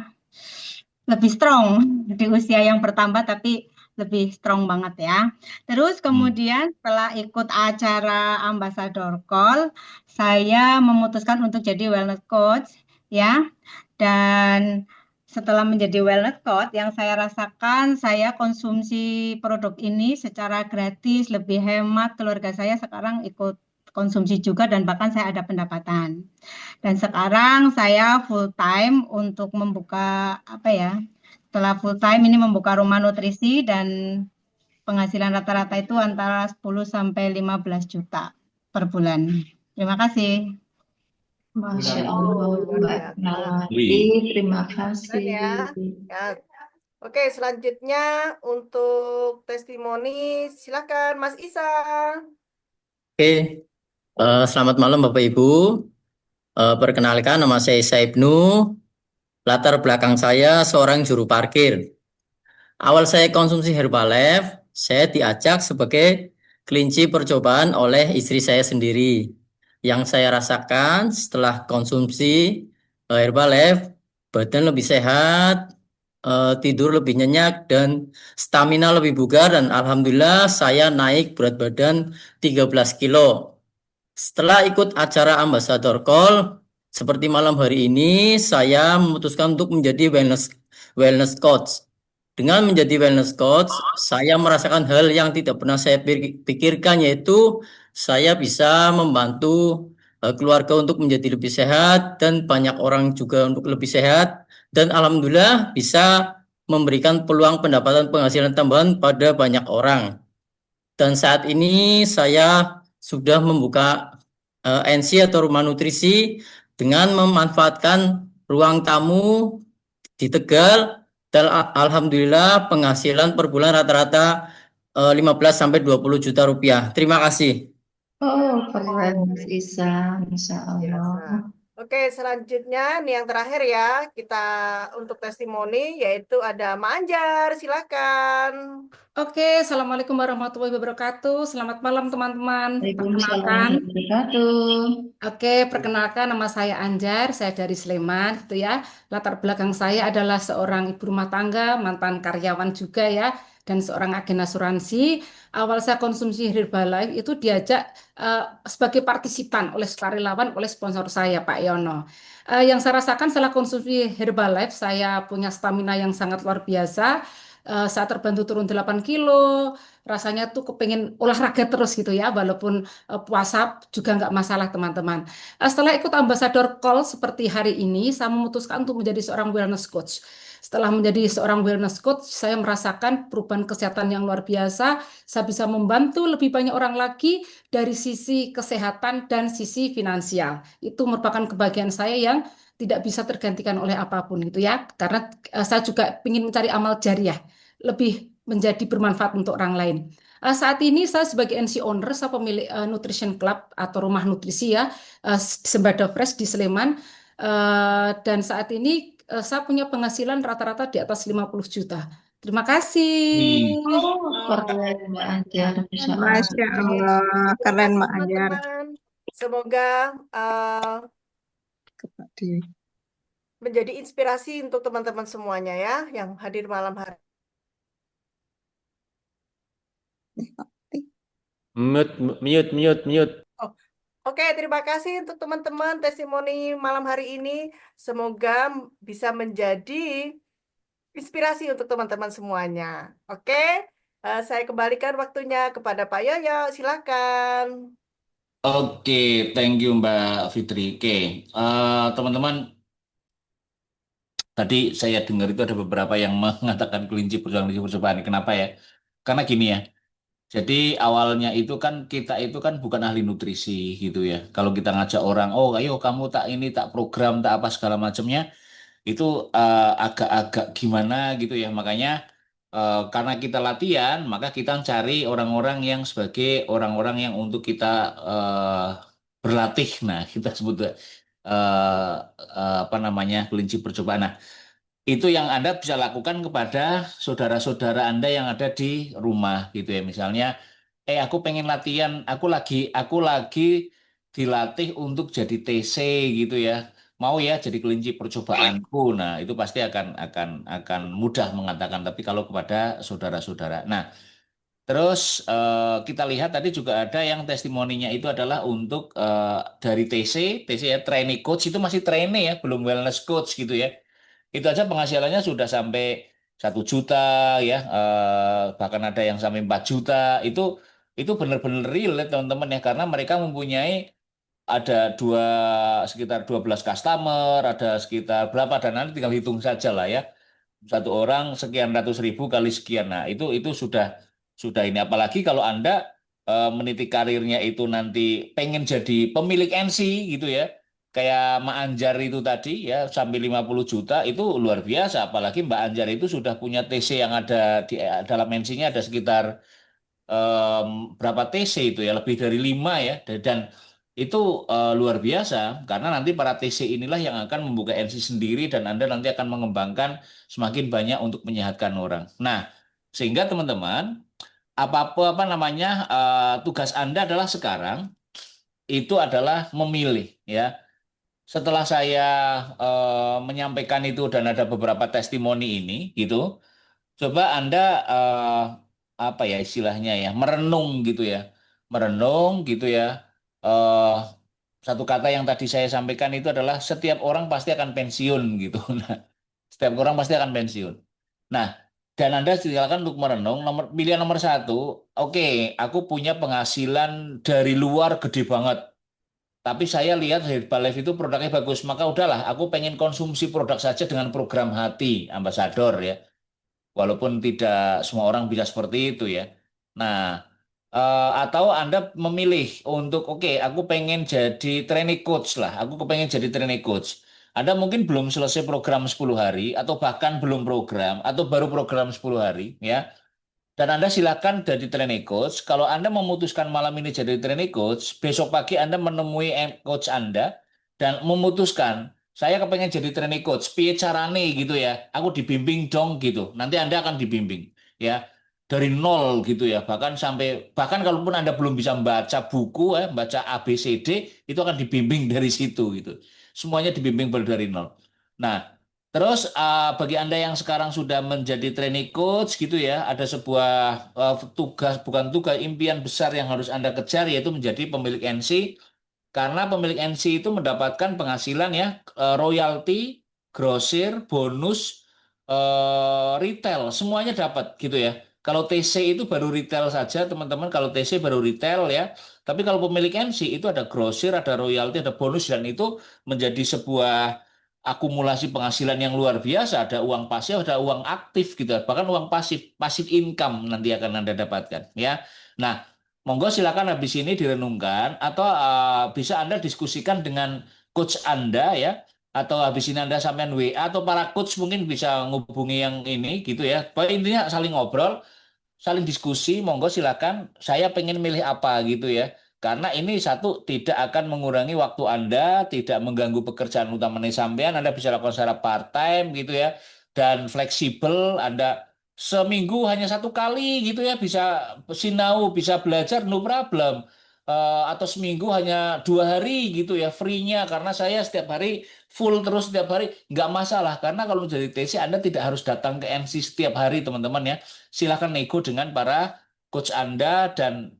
lebih strong di usia yang bertambah tapi lebih strong banget ya. Terus kemudian setelah ikut acara Ambassador Call, saya memutuskan untuk jadi wellness coach ya. Dan setelah menjadi wellness coach, yang saya rasakan saya konsumsi produk ini secara gratis, lebih hemat. Keluarga saya sekarang ikut konsumsi juga dan bahkan saya ada pendapatan. Dan sekarang saya full time untuk membuka apa ya? Setelah full time ini membuka rumah nutrisi dan penghasilan rata-rata itu antara 10 sampai 15 juta per bulan. Terima kasih. Masya Oh, Allah, luar Mbak biasa. Nawati, Wih. terima Keren kasih. ya. Ya. Oke, selanjutnya untuk testimoni, silakan Mas Isa. Oke, selamat malam Bapak Ibu. Perkenalkan nama saya Isa Ibnu. Latar belakang saya seorang juru parkir. Awal saya konsumsi Herbalife, saya diajak sebagai kelinci percobaan oleh istri saya sendiri. Yang saya rasakan setelah konsumsi Herbalife, badan lebih sehat, tidur lebih nyenyak, dan stamina lebih bugar. Dan Alhamdulillah saya naik berat badan 13 kilo. Setelah ikut acara Ambassador Call, seperti malam hari ini, saya memutuskan untuk menjadi wellness coach. Dengan menjadi wellness coach, saya merasakan hal yang tidak pernah saya pikirkan, yaitu saya bisa membantu keluarga untuk menjadi lebih sehat dan banyak orang juga untuk lebih sehat. Dan Alhamdulillah bisa memberikan peluang pendapatan penghasilan tambahan pada banyak orang. Dan saat ini saya sudah membuka NC atau rumah nutrisi dengan memanfaatkan ruang tamu di Tegal, dan Alhamdulillah penghasilan per bulan rata-rata 15 sampai 20 juta rupiah. Terima kasih. Oh, keren Mas Oh, Isa, Masya Allah. biasa. Oke, selanjutnya nih yang terakhir ya, kita untuk testimoni yaitu ada Mak Anjar, silakan. Oke, Assalamualaikum warahmatullahi wabarakatuh. Selamat malam teman-teman. Waalaikumsalam Perkenalkan, warahmatullahi wabarakatuh. oke, perkenalkan nama saya Anjar, saya dari Sleman, gitu ya. Latar belakang saya adalah seorang ibu rumah tangga, mantan karyawan juga ya, dan seorang agen asuransi. Awal saya konsumsi Herbalife itu diajak sebagai partisipan oleh sukarelawan, oleh sponsor saya, Pak Yono. Yang saya rasakan setelah konsumsi Herbalife, saya punya stamina yang sangat luar biasa. Saat terbantu turun 8 kilo, rasanya tuh kepengen olahraga terus gitu ya, walaupun puasa juga nggak masalah teman-teman. Setelah ikut Ambassador Call seperti hari ini, saya memutuskan untuk menjadi seorang wellness coach. Setelah menjadi seorang wellness coach, saya merasakan perubahan kesehatan yang luar biasa. Saya bisa membantu lebih banyak orang lagi dari sisi kesehatan dan sisi finansial. Itu merupakan kebahagiaan saya yang tidak bisa tergantikan oleh apapun gitu ya. Karena saya juga ingin mencari amal jariah, lebih menjadi bermanfaat untuk orang lain. Saat ini saya sebagai NC owner, saya pemilik Nutrition Club atau rumah nutrisi ya, Sembada Fresh di Sleman. Dan saat ini saya punya penghasilan rata-rata di atas 50 juta. Terima kasih. Wih. Oh, keren Mbak Anjar, Masya Allah. Masya Allah, Terima keren kasih Mbak Anjar. teman-teman. Semoga menjadi inspirasi untuk teman-teman semuanya ya yang hadir malam hari. Mute. Oh, oke, terima kasih untuk teman-teman testimoni malam hari ini. Semoga bisa menjadi inspirasi untuk teman-teman semuanya. Oke, saya kembalikan waktunya kepada Pak Yoyo. Silakan. Oke, thank you Mbak Fitri. Oke, teman-teman, tadi saya dengar itu ada beberapa yang mengatakan kelinci percobaan. Kenapa ya? Karena gini ya. Jadi awalnya itu kan kita itu kan bukan ahli nutrisi gitu ya. Kalau kita ngajak orang, oh ayo kamu tak ini tak program tak apa segala macamnya, itu agak-agak gimana gitu ya. Makanya karena kita latihan, maka kita cari orang-orang yang sebagai orang-orang yang untuk kita berlatih. Nah, kita sebut apa namanya kelinci percobaan. Nah, itu yang Anda bisa lakukan kepada saudara-saudara Anda yang ada di rumah gitu ya. Misalnya, aku pengen latihan, aku lagi dilatih untuk jadi TC gitu ya. Mau ya jadi kelinci percobaanku. Nah, itu pasti akan mudah mengatakan, tapi kalau kepada saudara-saudara. Nah, terus kita lihat tadi juga ada yang testimoninya itu adalah untuk dari TC ya trainee coach itu masih trainee ya, belum wellness coach gitu ya. Itu aja penghasilannya sudah sampai 1 juta ya, bahkan ada yang sampai 4 juta. Itu benar-benar real ya teman-teman ya, karena mereka mempunyai ada sekitar 12 customer, ada sekitar berapa dan nanti tinggal hitung saja lah ya. Satu orang sekian ratus ribu kali sekian. Nah, itu sudah ini apalagi kalau Anda meniti karirnya itu nanti pengen jadi pemilik NC gitu ya. kayak Mak Anjar itu tadi ya sampai 50 juta itu luar biasa. Apalagi Mbak Anjar itu sudah punya TC yang ada di dalam NC-nya ada sekitar berapa TC itu ya lebih dari 5 ya dan itu luar biasa karena nanti para TC inilah yang akan membuka NC sendiri dan Anda nanti akan mengembangkan semakin banyak untuk menyehatkan orang. Nah, sehingga teman-teman apa namanya tugas Anda adalah sekarang itu adalah memilih ya. Setelah saya menyampaikan itu dan ada beberapa testimoni ini gitu, coba Anda apa ya istilahnya ya, merenung gitu ya. Merenung gitu ya. Eh satu kata yang tadi saya sampaikan itu adalah setiap orang pasti akan pensiun gitu. Nah, setiap orang pasti akan pensiun. Nah, dan Anda silakan untuk merenung pilihan nomor satu, oke, aku punya penghasilan dari luar gede banget. Tapi saya lihat Herbalife itu produknya bagus, maka udahlah, aku pengen konsumsi produk saja dengan program hati, ambasador ya. Walaupun tidak semua orang bisa seperti itu ya. Nah, atau Anda memilih untuk, oke, aku pengen jadi training coach lah, aku kepengen jadi training coach. Anda mungkin belum selesai program 10 hari, atau bahkan belum program, atau baru program 10 hari ya. Dan Anda silakan jadi training coach. Kalau Anda memutuskan malam ini jadi training coach, besok pagi Anda menemui coach Anda dan memutuskan, saya kepengen jadi training coach, piye carane gitu ya. Aku dibimbing dong gitu. Nanti Anda akan dibimbing ya. Dari nol gitu ya. Bahkan kalaupun Anda belum bisa membaca buku ya, baca ABCD, itu akan dibimbing dari situ gitu. Semuanya dibimbing dari nol. Nah, terus bagi Anda yang sekarang sudah menjadi training coach gitu ya, ada sebuah tugas, bukan tugas, impian besar yang harus Anda kejar yaitu menjadi pemilik NC. Karena pemilik NC itu mendapatkan penghasilan ya, royalti, grosir, bonus, retail, semuanya dapat gitu ya. Kalau TC itu baru retail saja teman-teman, kalau TC baru retail ya. Tapi kalau pemilik NC itu ada grosir, ada royalti, ada bonus dan itu menjadi sebuah akumulasi penghasilan yang luar biasa, ada uang pasif, ada uang aktif gitu, bahkan uang pasif, pasif income nanti akan Anda dapatkan ya. Nah, monggo silakan habis ini direnungkan atau bisa Anda diskusikan dengan coach Anda ya, atau habis ini Anda sampean WA atau para coach mungkin bisa ngubungi yang ini gitu ya. Pokoknya intinya saling ngobrol, saling diskusi, monggo silakan. Saya pengen milih apa gitu ya. Karena ini satu tidak akan mengurangi waktu Anda, tidak mengganggu pekerjaan utamanya sampean, Anda bisa lakukan secara part-time gitu ya, dan fleksibel, Anda seminggu hanya 1 kali gitu ya, bisa sinau, bisa belajar, no problem. Atau seminggu hanya 2 hari gitu ya, free-nya, karena saya setiap hari full terus setiap hari, nggak masalah. Karena kalau jadi TC Anda tidak harus datang ke NC setiap hari teman-teman ya. Silahkan nego dengan para coach Anda dan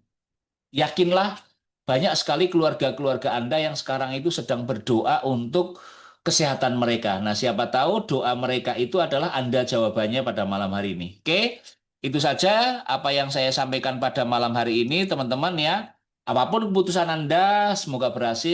yakinlah banyak sekali keluarga-keluarga Anda yang sekarang itu sedang berdoa untuk kesehatan mereka. Nah, siapa tahu doa mereka itu adalah Anda jawabannya pada malam hari ini. Oke, itu saja apa yang saya sampaikan pada malam hari ini, teman-teman ya. Apapun keputusan Anda, semoga berhasil.